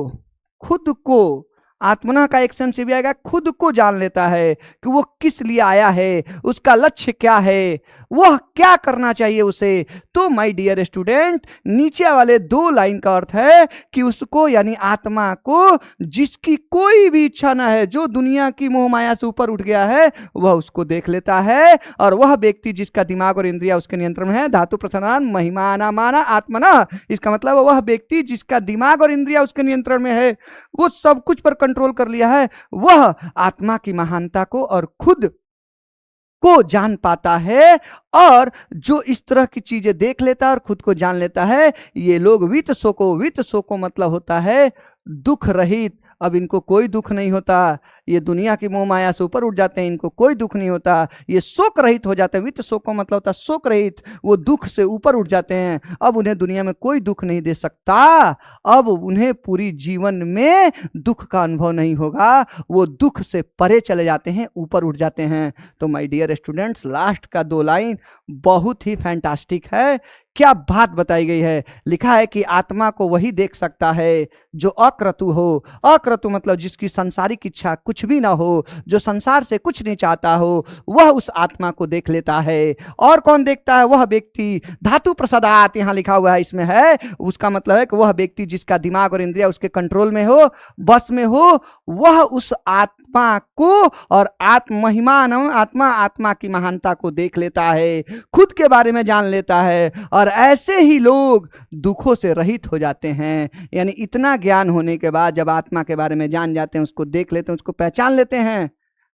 खुद को, आत्मना का एक सेंस भी आएगा, खुद को जान लेता है कि वो किस लिए आया है, उसका लक्ष्य क्या है, वह क्या करना चाहिए उसे। तो माय डियर स्टूडेंट, नीचे वाले दो लाइन का अर्थ है कि उसको यानी आत्मा को जिसकी कोई भी इच्छा ना है, जो दुनिया की मोह माया से ऊपर उठ गया है, वह उसको देख लेता है। और वह व्यक्ति जिसका दिमाग और इंद्रिया उसके नियंत्रण में है, धातु प्रधान महिमाना माना आत्मना, इसका मतलब वह व्यक्ति जिसका दिमाग और इंद्रिया उसके नियंत्रण में है, वो सब कुछ पर कंट्रोल कर लिया है, वह आत्मा की महानता को और खुद को जान पाता है। और जो इस तरह की चीजें देख लेता है और खुद को जान लेता है, ये लोग वित्त शोको, वित्त शोको मतलब होता है दुख रहित। अब इनको कोई दुख नहीं होता, ये दुनिया की मोह माया से ऊपर उठ जाते हैं, इनको कोई दुख नहीं होता, ये शोक रहित हो जाते हैं। वित्त शोको मतलब होता है शोक रहित, वो दुख से ऊपर उठ जाते हैं। अब उन्हें दुनिया में कोई दुख नहीं दे सकता, अब उन्हें पूरी जीवन में दुख का अनुभव नहीं होगा, वो दुख से परे चले जाते हैं, ऊपर उठ जाते हैं। तो माय डियर स्टूडेंट्स, लास्ट का दो लाइन बहुत ही फैंटास्टिक है क्या बात बताई गई है। लिखा है कि आत्मा को वही देख सकता है जो अक्रतु हो। अक्रतु मतलब जिसकी संसारिक इच्छा कुछ भी ना हो, जो संसार से कुछ नहीं चाहता हो, वह उस आत्मा को देख लेता है। और कौन देखता है? वह व्यक्ति धातु प्रसादात यहाँ लिखा हुआ है, इसमें है, उसका मतलब है कि वह व्यक्ति जिसका दिमाग और इंद्रिया उसके कंट्रोल में हो, बस में हो, वह उस आत्मा को और महिमान आत्मा की महानता को देख लेता है, खुद के बारे में जान लेता है। और ऐसे ही लोग दुखों से रहित हो जाते हैं। यानी इतना ज्ञान होने के बाद जब आत्मा के बारे में जान जाते हैं, उसको देख लेते हैं, उसको पहचान लेते हैं,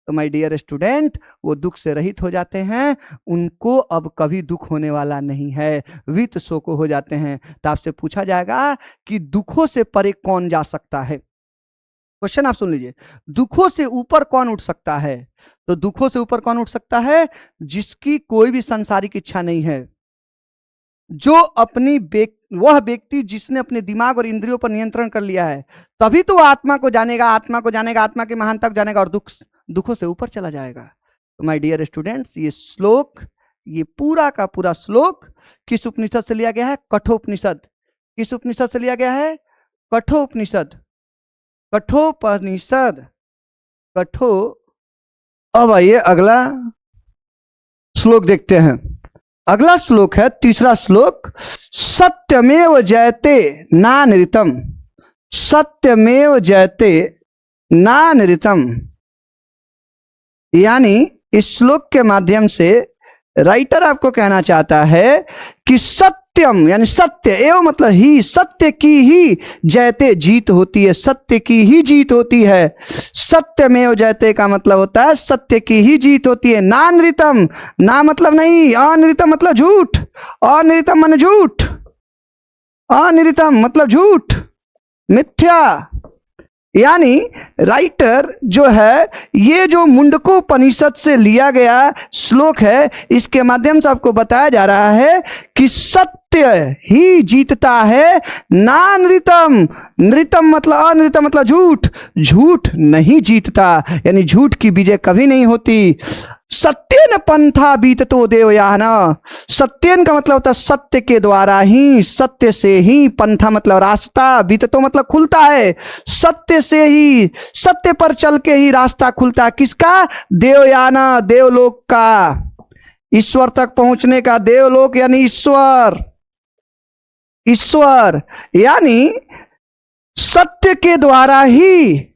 तो माय डियर स्टूडेंट, वो दुख से रहित हो जाते हैं। उनको अब कभी दुख होने वाला नहीं है, वित शोक हो जाते हैं। तो आपसे पूछा जाएगा कि दुखों से परे कौन जा सकता है? क्वेश्चन आप सुन लीजिए, दुखों से ऊपर कौन उठ सकता है? तो दुखों से ऊपर कौन उठ सकता है? जिसकी कोई भी सांसारिक इच्छा नहीं है, जो वह व्यक्ति जिसने अपने दिमाग और इंद्रियों पर नियंत्रण कर लिया है, तभी तो आत्मा को जानेगा, आत्मा की महानता को जानेगा और दुखों से ऊपर चला जाएगा। तो माय डियर स्टूडेंट्स, ये पूरा का पूरा श्लोक किस उपनिषद से लिया गया है? कठोपनिषद। किस उपनिषद से लिया गया है? कठोपनिषद। कठोपनिषद। अब आइए अगला श्लोक देखते हैं। अगला श्लोक है तीसरा श्लोक, सत्यमेव जयते नानृतम। सत्यमेव जयते नानृतम। यानी इस श्लोक के माध्यम से राइटर आपको कहना चाहता है कि सत्यम यानी सत्य, एवं मतलब ही, सत्य की ही जयते जीत होती है, सत्य की ही जीत होती है। सत्यमेव जयते का मतलब होता है सत्य की ही जीत होती है। नानृतम, ना मतलब नहीं, अनृतम मतलब झूठ, अनृतम माने झूठ, अनृतम मतलब झूठ, मिथ्या। यानी राइटर जो है, ये जो मुंडकोपनिषद से लिया गया श्लोक है, इसके माध्यम से आपको बताया जा रहा है कि सत्य ही जीतता है, ना नृतम। नृतम मतलब अनृतम मतलब झूठ, झूठ नहीं जीतता, यानी झूठ की विजय कभी नहीं होती। सत्येन पंथा बीततो देवयान। सत्येन का मतलब होता है सत्य के द्वारा ही, सत्य से ही, पंथा मतलब रास्ता, बीततो मतलब खुलता है, सत्य से ही, सत्य पर चल के ही रास्ता खुलता है। किसका? देवयान, देवलोक का, ईश्वर तक पहुंचने का। देवलोक यानी ईश्वर, ईश्वर यानी सत्य के द्वारा ही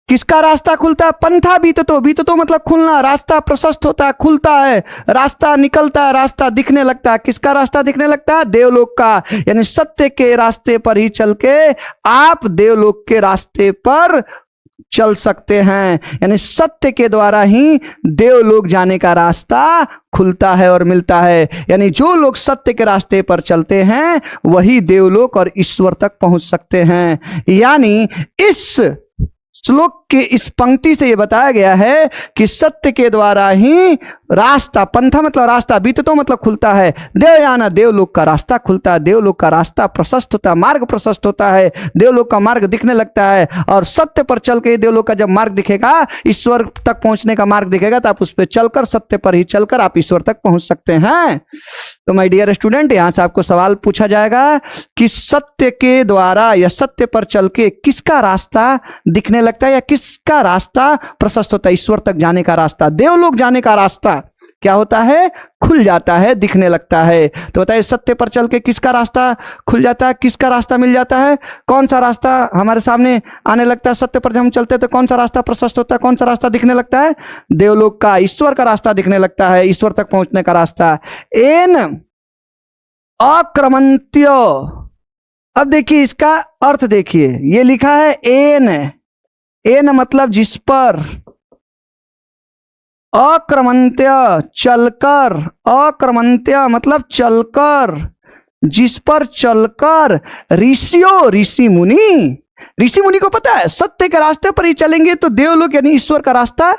किसका रास्ता खुलता है? पंथा बीततो, बीततो मतलब खुलना, रास्ता प्रशस्त होता है, खुलता है, रास्ता निकलता है, रास्ता दिखने लगता है। किसका रास्ता दिखने लगता है? देवलोक का। यानी सत्य के रास्ते पर ही चल के आप देवलोक के रास्ते पर चल सकते हैं। यानी सत्य के द्वारा ही देवलोक जाने का रास्ता खुलता है और मिलता है। यानी जो लोग सत्य के रास्ते पर चलते हैं वही देवलोक और ईश्वर तक पहुंच सकते हैं। यानी इस श्लोक के इस पंक्ति से यह बताया गया है कि सत्य के द्वारा ही रास्ता, पंथा मतलब रास्ता, बीततो मतलब खुलता है, देवयाना देवलोक का रास्ता खुलता है, देवलोक का रास्ता प्रशस्त होता है, मार्ग प्रशस्त होता है, देवलोक का मार्ग दिखने लगता है। और सत्य पर चल के देवलोक का जब मार्ग दिखेगा, ईश्वर तक पहुंचने का मार्ग दिखेगा, तो आप उस पर चलकर, सत्य पर ही चलकर आप ईश्वर तक पहुंच सकते हैं। तो माय डियर स्टूडेंट, यहां से आपको सवाल पूछा जाएगा कि सत्य के द्वारा या सत्य पर चल के किसका रास्ता दिखने लगता है या किसका रास्ता प्रशस्त होता है? ईश्वर तक जाने का रास्ता, देवलोक जाने का रास्ता क्या होता है? खुल जाता है, दिखने लगता है। तो बताइए, सत्य पर चल के किसका रास्ता खुल जाता है, किसका रास्ता मिल जाता है? कौन सा रास्ता हमारे सामने आने लगता है? सत्य पर जब हम चलते हैं तो कौन सा रास्ता प्रशस्त होता है, कौन सा रास्ता दिखने लगता है? देवलोक का, ईश्वर का रास्ता दिखने लगता है, ईश्वर तक पहुंचने का रास्ता। एन अक्रमन्त्य। अब देखिए इसका अर्थ देखिए, ये लिखा है एन, एन मतलब जिस पर, अक्रमन्त्य चलकर, अक्रमन्त्य मतलब चलकर, जिस पर चलकर, ऋषियों ऋषि मुनि, ऋषि मुनि को पता है सत्य के रास्ते पर ही चलेंगे तो देवलोक यानी ईश्वर का रास्ता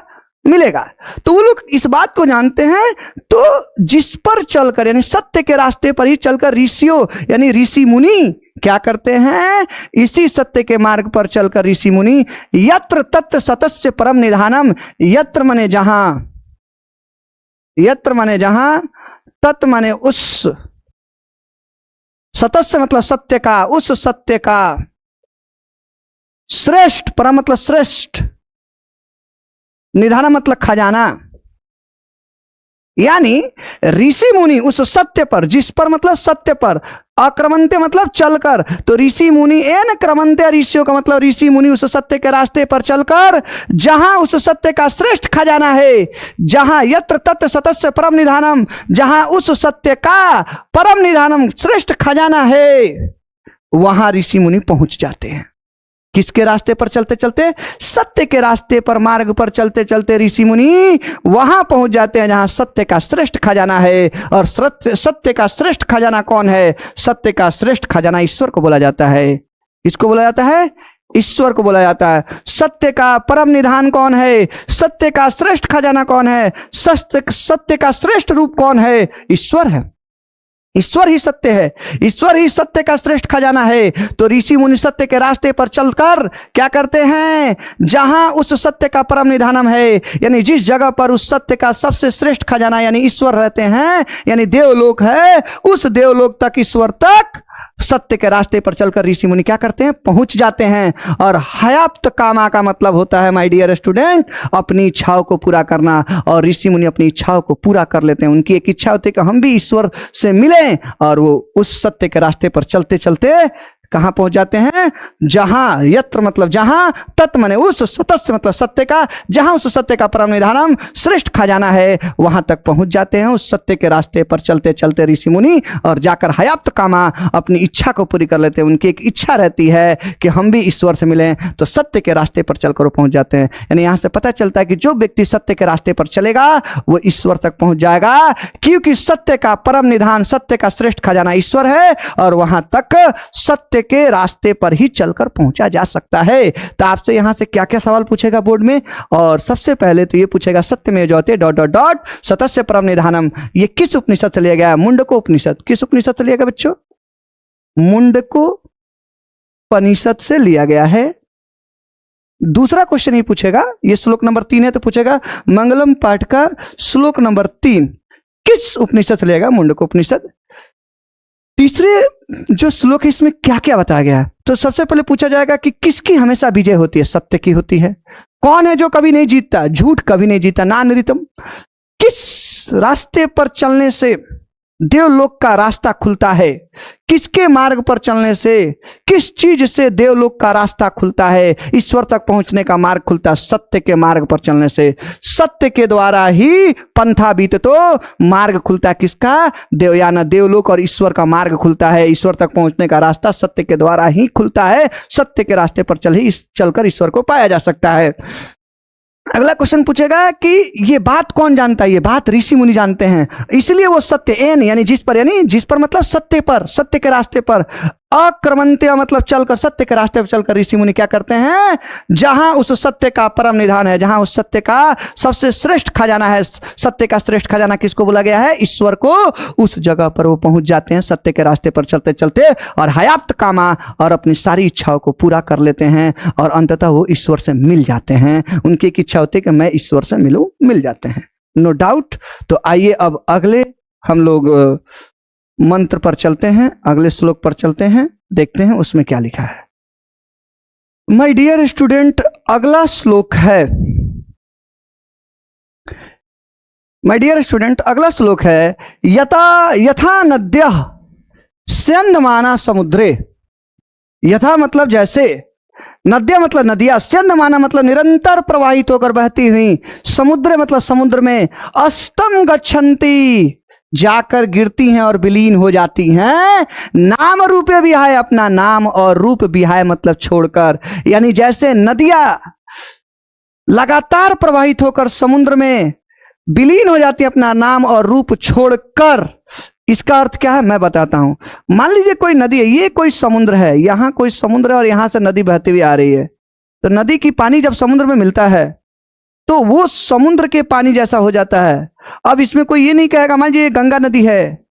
मिलेगा। तो वो लोग इस बात को जानते हैं। तो जिस पर चलकर यानी सत्य के रास्ते पर ही चलकर ऋषियों यानी ऋषि मुनि क्या करते हैं? इसी सत्य के मार्ग पर चलकर ऋषि मुनि यत्र तत्र सतस्य परम निधानम, यत्र माने जहां, यत्र माने जहां, तत् माने उस, सतस्य मतलब सत्य का, उस सत्य का, श्रेष्ठ परम मतलब श्रेष्ठ, निधान मतलब खजाना, यानी ऋषि मुनि उस सत्य पर, जिस पर मतलब सत्य पर, अक्रमंते मतलब चलकर, तो ऋषि मुनि एन क्रमंते, ऋषियों का मतलब ऋषि मुनि उस सत्य के रास्ते पर चलकर, जहां उस सत्य का श्रेष्ठ खजाना है, जहां यत्र तत्र सतस्य परम निधानम, जहां उस सत्य का परम निधानम श्रेष्ठ खजाना है, वहां ऋषि मुनि पहुंच जाते हैं। किसके रास्ते पर चलते चलते? सत्य के रास्ते पर, मार्ग पर चलते चलते ऋषि मुनि वहां पहुंच जाते हैं जहां सत्य का श्रेष्ठ खजाना है। और सत्य का श्रेष्ठ खजाना कौन है? सत्य का श्रेष्ठ खजाना ईश्वर को बोला जाता है। किसको बोला जाता है? ईश्वर को बोला जाता है। सत्य का परम निधान कौन है? सत्य का श्रेष्ठ खजाना कौन है? सत्य का श्रेष्ठ रूप कौन है? ईश्वर है। ईश्वर ही सत्य है, ईश्वर ही सत्य का श्रेष्ठ खजाना है। तो ऋषि मुनि सत्य के रास्ते पर चलकर क्या करते हैं? जहां उस सत्य का परम निधानम है, यानी जिस जगह पर उस सत्य का सबसे श्रेष्ठ खजाना यानी ईश्वर रहते हैं, यानी देवलोक है, उस देवलोक तक, ईश्वर तक सत्य के रास्ते पर चलकर ऋषि मुनि क्या करते हैं? पहुंच जाते हैं। और हयाप्त कामा का मतलब होता है माय डियर स्टूडेंट, अपनी इच्छाओं को पूरा करना। और ऋषि मुनि अपनी इच्छाओं को पूरा कर लेते हैं। उनकी एक इच्छा होती है कि हम भी ईश्वर से मिलें, और वो उस सत्य के रास्ते पर चलते चलते कहां पहुंच जाते हैं? जहां, यत्र मतलब जहां, तत् माने उस, सतस्य मतलब सत्य का, जहां उस सत्य का परम निधानम श्रेष्ठ खजाना है, वहां तक पहुंच जाते हैं। उस सत्य के रास्ते पर चलते चलते ऋषि मुनि, और जाकर हयाप्त कामा अपनी इच्छा को पूरी कर लेते हैं। उनकी एक इच्छा रहती है कि हम भी ईश्वर से मिलें, तो सत्य के रास्ते पर चलकर वो पहुंच जाते हैं। यानी यहां से पता चलता है कि जो व्यक्ति सत्य के रास्ते पर चलेगा वो ईश्वर तक पहुंच जाएगा, क्योंकि सत्य का परम निधान, सत्य का श्रेष्ठ खजाना ईश्वर है, और वहां तक सत्य के रास्ते पर ही चलकर पहुंचा जा सकता है। तो आपसे यहां से क्या क्या सवाल पूछेगा बोर्ड में? और सबसे पहले तो ये पूछेगा, सत्य में ज्योति डॉट डॉट डॉट सतस्य परम निधानम, ये किस उपनिषद से लिया गया है? मुंडको उपनिषद। किस उपनिषद से लिया गया बच्चों? मुंडको उपनिषद से लिया गया है। दूसरा क्वेश्चन ये पूछेगा, ये श्लोक नंबर 3 है, तो पूछेगा मंगलम पाठ का श्लोक नंबर 3 किस उपनिषद से लिया गया? मुंडको उपनिषद। तीसरे जो श्लोक है इसमें क्या क्या बताया गया है? तो सबसे पहले पूछा जाएगा कि किसकी हमेशा विजय होती है? सत्य की होती है। कौन है जो कभी नहीं जीतता? झूठ कभी नहीं जीता, नानृतम। किस रास्ते पर चलने से देवलोक का रास्ता खुलता है? किसके मार्ग पर चलने से, किस चीज से देवलोक का रास्ता खुलता है? ईश्वर तक पहुंचने का मार्ग खुलता है सत्य के मार्ग पर चलने से। सत्य के द्वारा ही पंथा बीत, तो मार्ग खुलता है किसका? देवयाना, देवलोक और ईश्वर का मार्ग खुलता है। ईश्वर तक पहुंचने का रास्ता सत्य के द्वारा ही खुलता है। सत्य के रास्ते पर चलकर ईश्वर को पाया जा सकता है। अगला क्वेश्चन पूछेगा कि ये बात कौन जानता है? ये बात ऋषि मुनि जानते हैं, इसलिए वो सत्य एन यानी जिस पर, यानी जिस पर मतलब सत्य पर, सत्य के रास्ते पर, अक्रमंत्य मतलब चलकर, सत्य के रास्ते पर चलकर ऋषि मुनि क्या करते हैं? जहां उस सत्य का परम निधान है, जहां उस सत्य का सबसे श्रेष्ठ खजाना है, सत्य का श्रेष्ठ खजाना किसको बोला गया है? ईश्वर को। उस जगह पर वो पहुंच जाते हैं सत्य के रास्ते पर चलते चलते, और हयाप्त कामा, और अपनी सारी इच्छाओं को पूरा कर लेते हैं, और अंततः वो ईश्वर से मिल जाते हैं। उनकी एक इच्छा होती है कि मैं ईश्वर से मिलूं, मिल जाते हैं, नो डाउट। तो आइए अब अगले हम लोग मंत्र पर चलते हैं, अगले श्लोक पर चलते हैं, देखते हैं उसमें क्या लिखा है। माय डियर स्टूडेंट, अगला श्लोक है, माय डियर स्टूडेंट अगला श्लोक है, यथा नद्यः स्यंदमाना समुद्रे। यथा मतलब जैसे, नद्या मतलब नदियां, स्यंदमाना मतलब निरंतर प्रवाहित होकर बहती हुई, समुद्र मतलब समुद्र में, अस्तम गच्छन्ति जाकर गिरती हैं और विलीन हो जाती हैं, नाम रूपे विहाय, अपना नाम और रूप विहाय मतलब छोड़कर। यानी जैसे नदियां लगातार प्रवाहित होकर समुद्र में विलीन हो जाती है अपना नाम और रूप छोड़कर। इसका अर्थ क्या है मैं बताता हूं। मान लीजिए कोई नदी है, ये कोई समुद्र है, यहां कोई समुद्र है और यहां से नदी बहती हुई आ रही है। तो नदी की पानी जब समुद्र में मिलता है तो वो समुद्र के पानी जैसा हो जाता है। अब इसमें कोई ये नहीं कहेगा, मान लीजिए गंगा नदी है,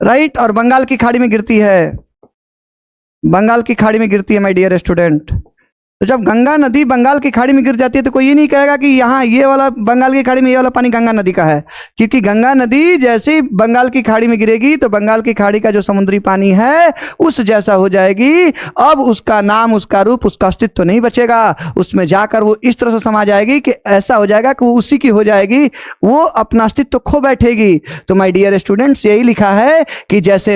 राइट, और बंगाल की खाड़ी में गिरती है, बंगाल की खाड़ी में गिरती है माय डियर स्टूडेंट, तो जब गंगा नदी बंगाल की खाड़ी में गिर जाती है तो कोई ये नहीं कहेगा कि यहाँ ये वाला बंगाल की खाड़ी में ये वाला पानी गंगा नदी का है, क्योंकि गंगा नदी जैसे ही बंगाल की खाड़ी में गिरेगी तो बंगाल की खाड़ी का जो समुद्री पानी है उस जैसा हो जाएगी। अब उसका नाम, उसका रूप, उसका अस्तित्व तो नहीं बचेगा, उसमें जाकर वो इस तरह से समा जाएगी कि ऐसा हो जाएगा कि वो उसी की हो जाएगी, वो अपना अस्तित्व तो खो बैठेगी। तो माय डियर स्टूडेंट्स, यही लिखा है कि जैसे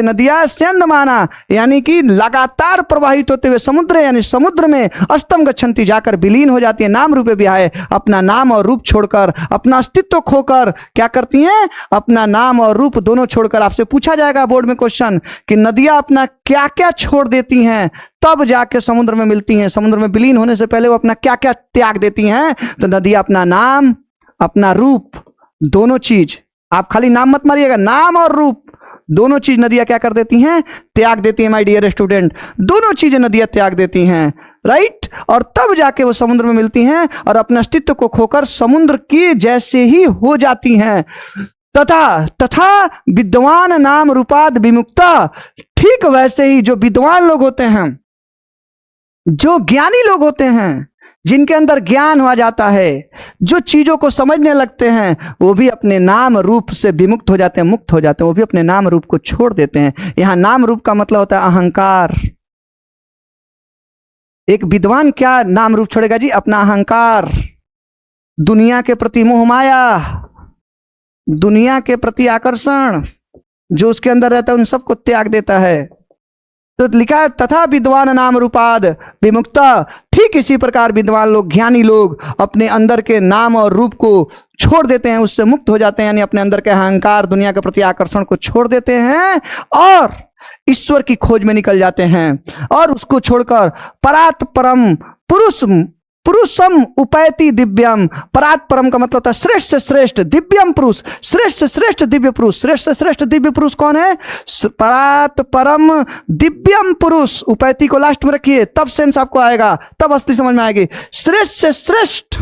नदियां स्यंदमाना यानी कि लगातार प्रवाहित होते हुए समुद्र यानी समुद्र में अस्तम गच्छन्ति जाकर विलीन हो जाती है, नाम रूपे विहाय, अपना नाम और रूप छोड़कर, अपना अस्तित्व खोकर क्या करती हैं, अपना नाम और रूप दोनों छोड़कर। आपसे पूछा जाएगा बोर्ड में क्वेश्चन कि नदियां अपना क्या क्या छोड़ देती हैं तब जाके समुद्र में मिलती हैं, समुद्र में विलीन होने से पहले वो अपना क्या क्या त्याग देती हैं। तो नदियां अपना नाम, अपना रूप, दोनों चीज, आप खाली नाम मत मारिएगा, नाम और रूप दोनों चीज नदियां क्या कर देती हैं, त्याग देती हैं माय डियर स्टूडेंट, दोनों चीजें नदियां त्याग देती हैं, राइट। और तब जाके वो समुद्र में मिलती हैं और अपने अस्तित्व को खोकर समुद्र की जैसे ही हो जाती हैं। तथा विद्वान नाम रूपाद विमुक्ता, ठीक वैसे ही जो विद्वान लोग होते हैं, जो ज्ञानी लोग होते हैं, जिनके अंदर ज्ञान हो जाता है, जो चीजों को समझने लगते हैं, वो भी अपने नाम रूप से विमुक्त हो जाते हैं, मुक्त हो जाते हैं, वो भी अपने नाम रूप को छोड़ देते हैं। यहां नाम रूप का मतलब होता है अहंकार। एक विद्वान क्या नाम रूप छोड़ेगा जी, अपना अहंकार, दुनिया के प्रति मोह माया, दुनिया के प्रति आकर्षण जो उसके अंदर रहता है, उन सबको त्याग देता है। तो लिखा है तथा विद्वान नाम रूपाद विमुक्ता, ठीक इसी प्रकार विद्वान लोग, ज्ञानी लोग अपने अंदर के नाम और रूप को छोड़ देते हैं, उससे मुक्त हो जाते हैं, यानी अपने अंदर के अहंकार, दुनिया के प्रति आकर्षण को छोड़ देते हैं और ईश्वर की खोज में निकल जाते हैं। और उसको छोड़कर परात परम पुरुषम उपैति दिव्यम, परात परम का मतलब होता है श्रेष्ठ से श्रेष्ठ, दिव्यम पुरुष, श्रेष्ठ से श्रेष्ठ दिव्य पुरुष। श्रेष्ठ से श्रेष्ठ दिव्य पुरुष कौन है, परात परम दिव्यम पुरुष, उपैति को लास्ट में रखिए, तब सेंस आपको आएगा, तब असली समझ में आएगी। श्रेष्ठ से श्रेष्ठ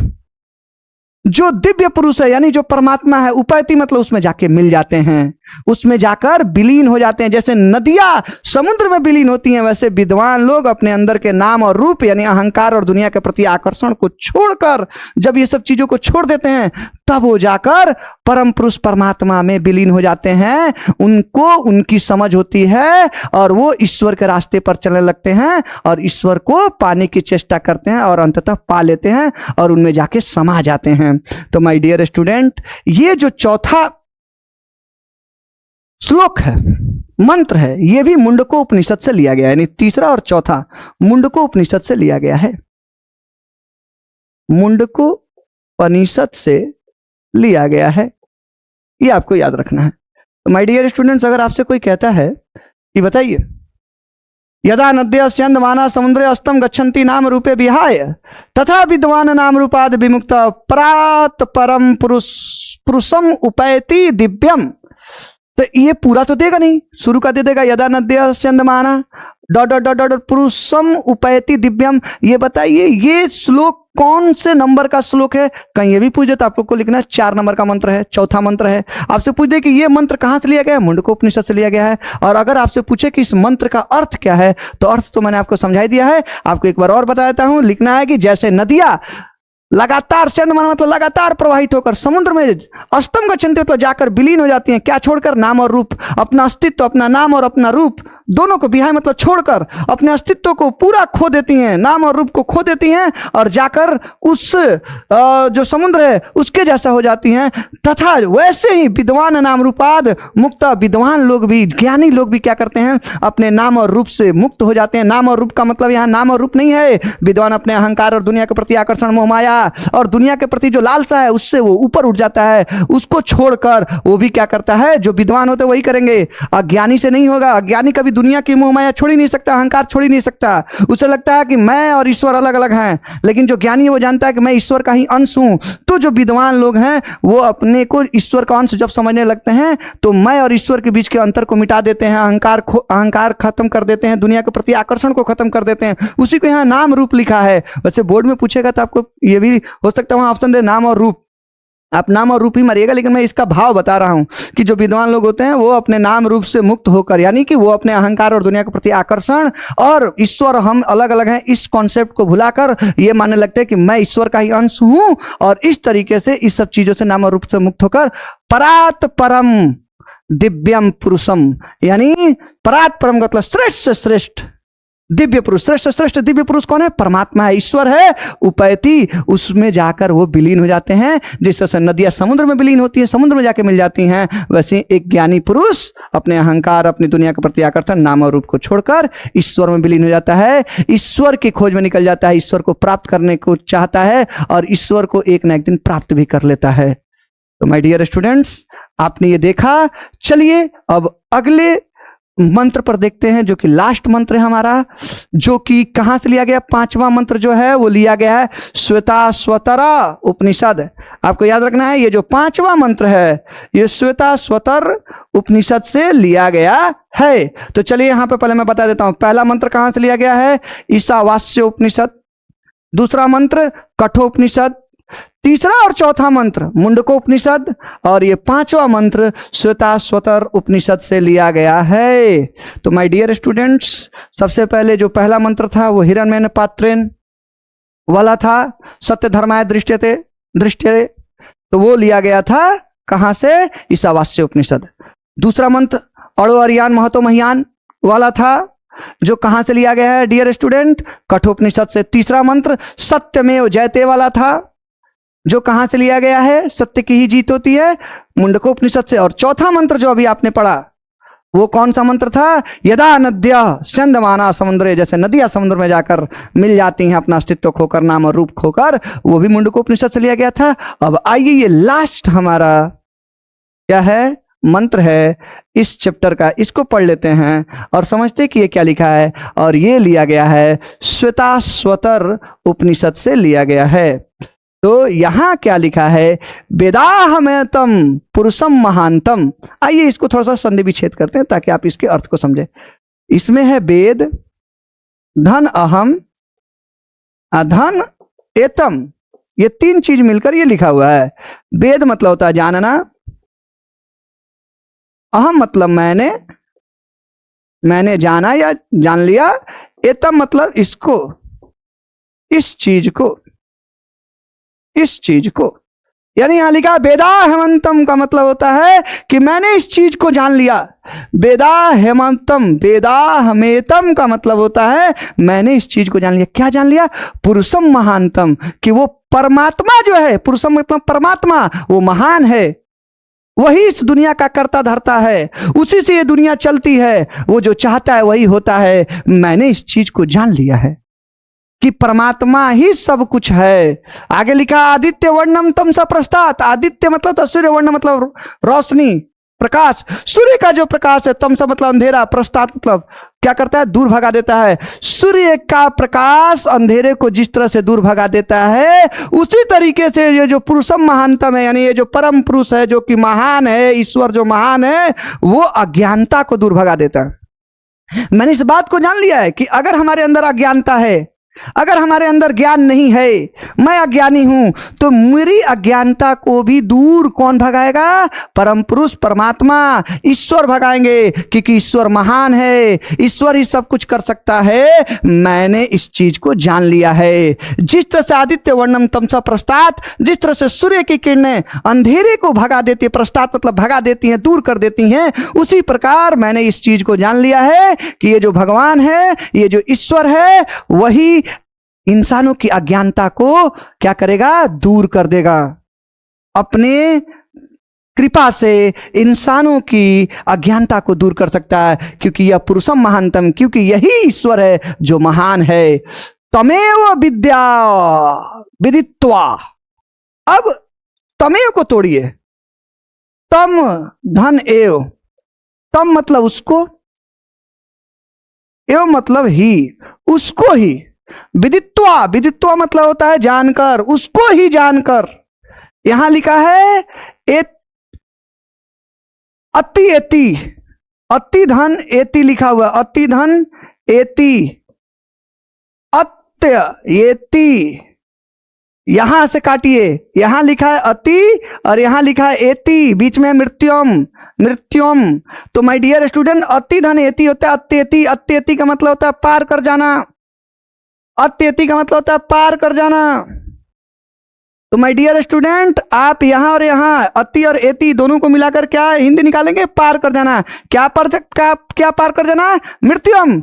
जो दिव्य पुरुष है यानी जो परमात्मा है, उपैति मतलब उसमें जाके मिल जाते हैं, उसमें जाकर विलीन हो जाते हैं। जैसे नदियां समुद्र में विलीन होती हैं, वैसे विद्वान लोग अपने अंदर के नाम और रूप यानी अहंकार और दुनिया के प्रति आकर्षण को छोड़कर, जब ये सब चीजों को छोड़ देते हैं, तब वो जाकर परम पुरुष परमात्मा में विलीन हो जाते हैं। उनको उनकी समझ होती है और वो ईश्वर के रास्ते पर चलने लगते हैं और ईश्वर को पाने की चेष्टा करते हैं और अंततः पा लेते हैं और उनमें जाके समा जाते हैं। तो माय डियर स्टूडेंट, ये जो चौथा श्लोक है, मंत्र है, यह भी मुंडको उपनिषद से लिया गया है, यानी तीसरा और चौथा मुंडको उपनिषद से लिया गया है, मुंडको उपनिषद से लिया गया है, ये आपको याद रखना है। तो माय डियर स्टूडेंट्स, अगर आपसे कोई कहता है कि बताइए यदा नद्य स्यंदमाना समुद्रे अस्तम गच्छन्ति नाम रूपे विहाय तथा विद्वान नाम रूपाद विमुक्त परात परम पुरुषम उपैति दिव्यम, तो ये पूरा तो देगा नहीं, शुरू का दे देगा यदा नद्य स्यंदमाना डॉट डॉट डॉट डॉट पुरुषम उपैति दिव्यम। ये बताइए ये श्लोक कौन से नंबर का श्लोक है, कहीं ये भी पूछ दे तो आप लोग को लिखना है 4 नंबर का मंत्र है, चौथा मंत्र है। आपसे पूछ दे कि ये मंत्र कहां से लिया गया है, मुंडको उपनिषद से लिया गया है। और अगर आपसे पूछे कि इस मंत्र का अर्थ क्या है, तो अर्थ तो मैंने आपको समझाई दिया है, आपको एक बार और बता देता हूं। लिखना है कि जैसे नदियां लगातार चंद्रमा मतलब लगातार प्रवाहित होकर समुद्र में अस्तम गच्छन्ति तो जाकर विलीन हो जाती हैं, क्या छोड़कर, नाम और रूप, अपना अस्तित्व, अपना नाम और अपना रूप दोनों को विहाय मतलब छोड़कर अपने अस्तित्व को पूरा खो देती हैं, नाम और रूप को खो देती हैं और जाकर उस जो समुद्र है उसके जैसा हो जाती हैं। तथा वैसे ही विद्वान नाम रूपाद मुक्त, विद्वान लोग भी, ज्ञानी लोग भी क्या करते हैं, अपने नाम और रूप से मुक्त हो जाते हैं। नाम और रूप का मतलब यहाँ नाम और रूप नहीं है, विद्वान अपने अहंकार और दुनिया के प्रति आकर्षण, मोह माया और दुनिया के प्रति जो लालसा है उससे वो ऊपर उठ जाता है, उसको छोड़कर वो भी क्या करता है, जो विद्वान होते वही करेंगे, अज्ञानी से नहीं होगा। अज्ञानी कभी दुनिया की मोह माया छोड़ ही नहीं सकता, अहंकार छोड़ ही नहीं सकता, उसे लगता है कि मैं और ईश्वर अलग अलग हैं। लेकिन जो ज्ञानी है वो जानता है कि मैं ईश्वर का ही अंश हूं। तो जो विद्वान लोग हैं वो अपने को ईश्वर का अंश जब समझने लगते हैं तो मैं और ईश्वर के बीच के अंतर को मिटा देते हैं, अहंकार खत्म कर देते हैं, दुनिया के प्रति आकर्षण को खत्म कर देते हैं। उसी को यहाँ नाम रूप लिखा है। वैसे बोर्ड में पूछेगा तो आपको ये भी हो सकता है वहां ऑप्शन दे नाम और रूप, आप नाम और रूप ही मारिएगा, लेकिन मैं इसका भाव बता रहा हूं कि जो विद्वान लोग होते हैं वो अपने नाम रूप से मुक्त होकर, यानी कि वो अपने अहंकार और दुनिया के प्रति आकर्षण और ईश्वर हम अलग अलग हैं इस कॉन्सेप्ट को भुलाकर ये मानने लगते हैं कि मैं ईश्वर का ही अंश हूं, और इस तरीके से इस सब चीजों से नाम और रूप से मुक्त होकर परात परम दिव्यम पुरुषम, यानी परात परम का मतलब श्रेष्ठ से श्रेष्ठ दिव्य पुरुष, श्रेष्ठ से श्रेष्ठ दिव्य पुरुष कौन है? परमात्मा है, ईश्वर है, उपैती, उसमें जाकर वो विलीन हो जाते हैं। जिस तरह से नदियां समुद्र में विलीन होती है, समुद्र में जाके मिल जाती हैं, वैसे एक ज्ञानी पुरुष अपने अहंकार, अपनी दुनिया के प्रति आकर्षण, नाम और रूप को छोड़कर ईश्वर में विलीन हो जाता है, ईश्वर की खोज में निकल जाता है, ईश्वर को प्राप्त करने को चाहता है और ईश्वर को एक न एक दिन प्राप्त भी कर लेता है। तो माय डियर स्टूडेंट्स, आपने ये देखा। चलिए अब अगले मंत्र पर देखते हैं, जो कि लास्ट मंत्र है हमारा, जो कि कहां से लिया गया? पांचवा मंत्र जो है वो लिया गया है श्वेताश्वतरा उपनिषद। आपको याद रखना है, ये जो पांचवा मंत्र है ये श्वेताश्वतर उपनिषद से लिया गया है। तो चलिए यहां पे पहले मैं बता देता हूं, पहला मंत्र कहां से लिया गया है? ईशावास्य उपनिषद। दूसरा मंत्र कठोपनिषद। तीसरा और चौथा मंत्र मुंडकोपनिषद, और ये पांचवा मंत्र श्वेताश्वतर उपनिषद से लिया गया है। तो माय डियर स्टूडेंट्स, सबसे पहले जो पहला मंत्र था वो हिरण्मयेन पात्रेण वाला था, सत्य धर्माय दृष्टते दृष्टते, तो वो लिया गया था कहां से? ईशावास्य उपनिषद। दूसरा मंत्र अणो अर्यान महतो मह्यान वाला था, जो कहां से लिया गया है डियर स्टूडेंट? कठोपनिषद से। तीसरा मंत्र सत्यमेव जयते वाला था, जो कहां से लिया गया है? सत्य की ही जीत होती है, मुंडकोपनिषद से। और चौथा मंत्र जो अभी आपने पढ़ा वो कौन सा मंत्र था? यदा नद्या स्यन्दमाना समुद्रे, जैसे नदियां समुद्र में जाकर मिल जाती हैं अपना अस्तित्व खोकर, नाम और रूप खोकर, वो भी मुंडकोपनिषद से लिया गया था। अब आइए ये लास्ट हमारा क्या है? मंत्र है इस चैप्टर का, इसको पढ़ लेते हैं और समझते कि ये क्या लिखा है। और ये लिया गया है श्वेताश्वतर उपनिषद से लिया गया है। तो यहां क्या लिखा है? वेदाहमेतम पुरुषम महांतम। आइए इसको थोड़ा सा संधि विच्छेद करते हैं ताकि आप इसके अर्थ को समझे। इसमें है वेद, धन अहम, अधन एतम, ये तीन चीज मिलकर ये लिखा हुआ है। वेद मतलब होता है जानना, अहम मतलब मैंने जाना या जान लिया, एतम मतलब इसको, इस चीज को, यानी यहां लिखा वेदा हेमंतम का मतलब होता है कि मैंने इस चीज को जान लिया। वेदा हेमंतम, वेदा हमेतम का मतलब होता है मैंने इस चीज को जान लिया। क्या जान लिया? पुरुषम महानतम, कि वो परमात्मा जो है, पुरुषम मतलब परमात्मा, वो महान है, वही इस दुनिया का कर्ता धर्ता है, उसी से ये दुनिया चलती है, वो जो चाहता है वही होता है। मैंने इस चीज को जान लिया है कि परमात्मा ही सब कुछ है। आगे लिखा आदित्य वर्णम तमसा प्रस्तात्, आदित्य मतलब तो सूर्य, वर्ण मतलब रोशनी, प्रकाश, सूर्य का जो प्रकाश है, तमसा मतलब अंधेरा, प्रस्तात् मतलब क्या करता है? दूर भगा देता है। सूर्य का प्रकाश अंधेरे को जिस तरह से दूर भगा देता है, उसी तरीके से ये जो पुरुषम महानतम है, यानी ये जो परम पुरुष है, जो कि महान है, ईश्वर जो महान है, वो अज्ञानता को दूर भगा देता है। मैंने इस बात को जान लिया है कि अगर हमारे अंदर अज्ञानता है, अगर हमारे अंदर ज्ञान नहीं है, मैं अज्ञानी हूं, तो मेरी अज्ञानता को भी दूर कौन भगाएगा? परम पुरुष परमात्मा, ईश्वर भगाएंगे, क्योंकि ईश्वर महान है, ईश्वर ही सब कुछ कर सकता है। मैंने इस चीज को जान लिया है। जिस तरह से आदित्य वर्णम तमसा प्रस्तात्, जिस तरह से सूर्य की किरणें अंधेरे को भगा देती है, प्रस्तात् मतलब भगा देती हैं, दूर कर देती हैं, उसी प्रकार मैंने इस चीज को जान लिया है कि ये जो भगवान है, ये जो ईश्वर है, वही इंसानों की अज्ञानता को क्या करेगा? दूर कर देगा। अपने कृपा से इंसानों की अज्ञानता को दूर कर सकता है, क्योंकि यह पुरुषम महानतम, क्योंकि यही ईश्वर है जो महान है। तमेव विद्या विदित्वा। अब तमेव को तोड़िए, तम धन एव, तम मतलब उसको, एव मतलब ही, उसको ही, विदित्वा, विदित्वा मतलब होता है जानकर, उसको ही जानकर। यहां लिखा है अति एति, अति धन एति लिखा हुआ, अति धन एति, अत्य एति, यहां से काटिए, यहां लिखा है अति और यहां लिखा है एति, बीच में मृत्युम, मृत्युम। तो माय डियर स्टूडेंट, अति धन एति होता है अत्येति। अत्येति का मतलब होता है पार कर जाना, अत्येति का मतलब होता है पार कर जाना। तो माय डियर स्टूडेंट, आप यहां और यहां अति और एति दोनों को मिलाकर क्या हिंदी निकालेंगे? पार कर जाना। क्या पार कर जाना? मृत्युम।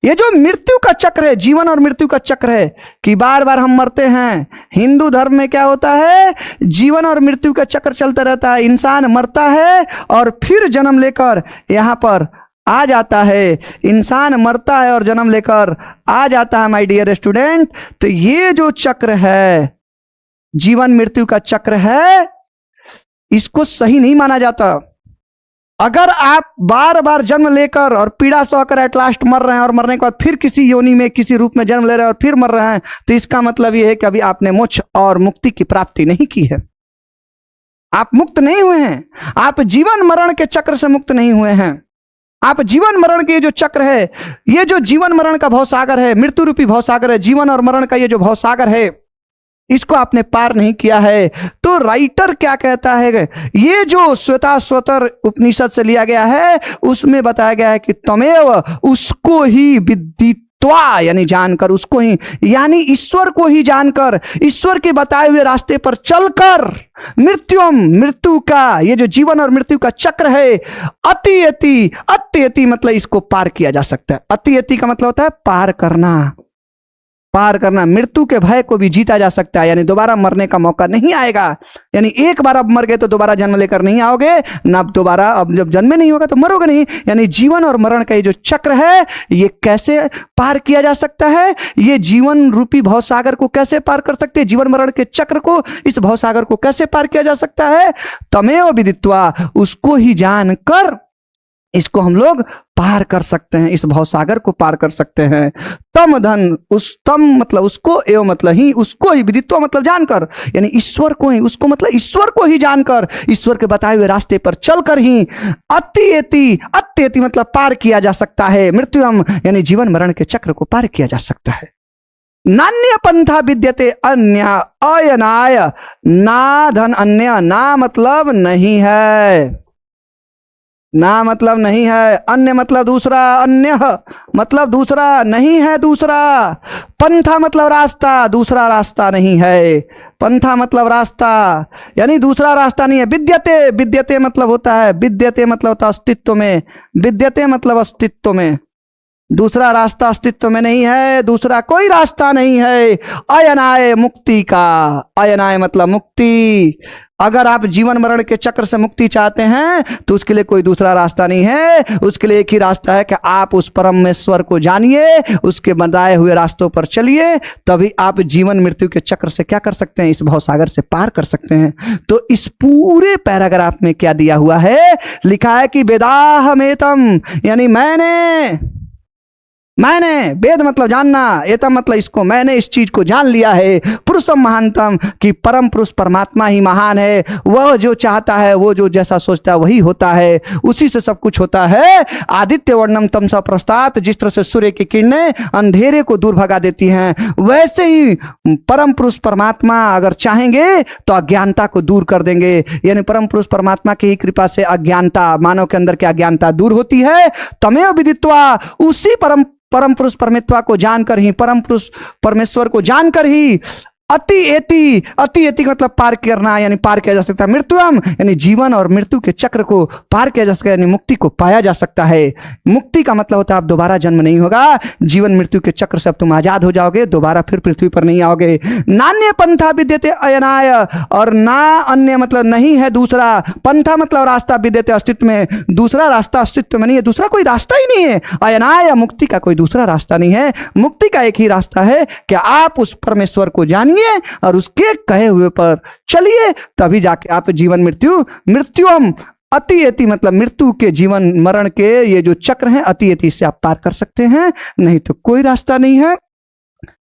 ये जो मृत्यु का चक्र है, जीवन और मृत्यु का चक्र है कि बार बार हम मरते हैं। हिंदू धर्म में क्या होता है? जीवन और मृत्यु का चक्र चलता रहता है। इंसान मरता है और फिर जन्म लेकर यहाँ पर आ जाता है। इंसान मरता है और जन्म लेकर आ जाता है माय डियर स्टूडेंट। तो ये जो चक्र है, जीवन मृत्यु का चक्र है, इसको सही नहीं माना जाता। अगर आप बार बार जन्म लेकर और पीड़ा सहकर एट लास्ट मर रहे हैं और मरने के बाद फिर किसी योनि में किसी रूप में जन्म ले रहे हैं और फिर मर रहे हैं, तो इसका मतलब यह है कि अभी आपने मोक्ष और मुक्ति की प्राप्ति नहीं की है। आप मुक्त नहीं हुए हैं। आप जीवन मरण के चक्र से मुक्त नहीं हुए हैं। आप जीवन मरण के जो चक्र है, ये जो जीवन मरण का भवसागर है, मृत्यु रूपी भवसागर है, जीवन और मरण का ये जो भवसागर है, इसको आपने पार नहीं किया है। तो राइटर क्या कहता है? ये जो श्वेताश्वतर उपनिषद से लिया गया है, उसमें बताया गया है कि तमेव, उसको ही विदित्वा, यानी जानकर, उसको ही यानी ईश्वर को ही जानकर, ईश्वर के बताए हुए रास्ते पर चलकर, मृत्युम, मृत्यु का ये जो जीवन और मृत्यु का चक्र है, अत्येति, अत्येति मतलब इसको पार किया जा सकता है। अत्येति का मतलब होता है पार करना, पार करना। मृत्यु के भय को भी जीता जा सकता है, यानी दोबारा मरने का मौका नहीं आएगा। यानी एक बार अब मर गए तो दोबारा जन्म लेकर नहीं आओगे ना, अब दोबारा, अब जब जन्म नहीं होगा तो मरोगे नहीं। यानी जीवन और मरण का ये जो चक्र है, ये कैसे पार किया जा सकता है? ये जीवन रूपी भवसागर को कैसे पार कर सकते हैं? जीवन मरण के चक्र को, इस भवसागर को कैसे पार किया जा सकता है? तमेव विदित्वा, उसको ही जानकर इसको हम लोग पार कर सकते हैं, इस भवसागर को पार कर सकते हैं। तम धन, उस तम मतलब उसको, एव मतलब ही, उसको ही, विदित्वा मतलब जानकर, यानी ईश्वर को ही, उसको मतलब ईश्वर को ही जानकर, ईश्वर के बताए हुए रास्ते पर चलकर ही अत्येति, अत्येति मतलब पार किया जा सकता है। मृत्युम यानी जीवन मरण के चक्र को पार किया जा सकता है। नान्य पंथा विद्यते अन्य अयनाय, ना धन अन्य, ना मतलब नहीं है, ना मतलब नहीं है, अन्य मतलब दूसरा, अन्य मतलब दूसरा, नहीं है दूसरा। पंथा मतलब रास्ता, दूसरा रास्ता नहीं है। पंथा मतलब रास्ता, यानी दूसरा रास्ता नहीं है। विद्यते, विद्यते मतलब होता है, विद्यते मतलब होता है अस्तित्व में, विद्यते मतलब अस्तित्व में। दूसरा रास्ता अस्तित्व में नहीं है, दूसरा कोई रास्ता नहीं है। अयनाय, मुक्ति का, अयनाय मतलब मुक्ति। अगर आप जीवन मरण के चक्र से मुक्ति चाहते हैं तो उसके लिए कोई दूसरा रास्ता नहीं है। उसके लिए एक ही रास्ता है कि आप उस परमेश्वर को जानिए, उसके बताए हुए रास्तों पर चलिए, तभी आप जीवन मृत्यु के चक्र से क्या कर सकते हैं? इस भवसागर से पार कर सकते हैं। तो इस पूरे पैराग्राफ में क्या दिया हुआ है? लिखा है कि वेदाहमेतम, यानी मैंने, वेद मतलब जानना, एतम मतलब इसको, मैंने इस चीज को जान लिया है। पुरुषम महानतम, कि परम पुरुष परमात्मा ही महान है। वह जो चाहता है, वो जो जैसा सोचता है वही होता है, उसी से सब कुछ होता है। आदित्य वर्णम तमसा प्रस्तात्, जिस तरह से सूर्य की किरणें अंधेरे को दूर भगा देती हैं, वैसे ही परम पुरुष परमात्मा अगर चाहेंगे तो अज्ञानता को दूर कर देंगे। यानी परम पुरुष परमात्मा की ही कृपा से अज्ञानता, मानव के अंदर की अज्ञानता दूर होती है। तमेव विदित्वा, उसी परम पुरुष परमेत्वा को जानकर ही, परम पुरुष परमेश्वर को जानकर ही, अति एति, अति एति मतलब पार करना, यानी पार किया जा सकता है। मृत्युम यानी जीवन और मृत्यु के चक्र को पार किया जा सकता है, यानी मुक्ति को पाया जा सकता है। मुक्ति का मतलब होता है अब दोबारा जन्म नहीं होगा, जीवन मृत्यु के चक्र से अब तुम आजाद हो जाओगे, दोबारा फिर पृथ्वी पर नहीं आओगे। नान्य पंथा विद्यते अयनाय, और ना अन्य मतलब नहीं है दूसरा, पंथा मतलब रास्ता, विद्यते अस्तित्व में, दूसरा रास्ता अस्तित्व में नहीं है, दूसरा कोई रास्ता ही नहीं है। अयनाय मुक्ति का कोई दूसरा रास्ता नहीं है। मुक्ति का एक ही रास्ता है कि आप उस परमेश्वर को जानिए और उसके कहे हुए पर चलिए, तभी जाके आप जीवन मृत्युम अति मतलब मृत्यु के, जीवन मरण के ये जो चक्र हैं, अति से आप पार कर सकते हैं, नहीं तो कोई रास्ता नहीं है।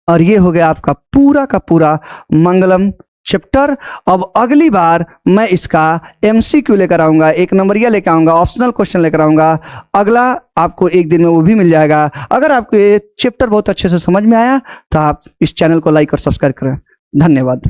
और ये हो गया आपका पूरा का पूरा मंगलम चैप्टर। अब अगली बार मैं इसका MCQ लेकर आऊंगा, 1 नंबरिया लेकर आऊंगा, ऑप्शनल क्वेश्चन लेकर आऊंगा। अगला आपको एक दिन में वो भी मिल जाएगा। अगर आपको ये चैप्टर बहुत अच्छे से समझ में आया तो आप इस चैनल को लाइक और सब्सक्राइब करें। धन्यवाद।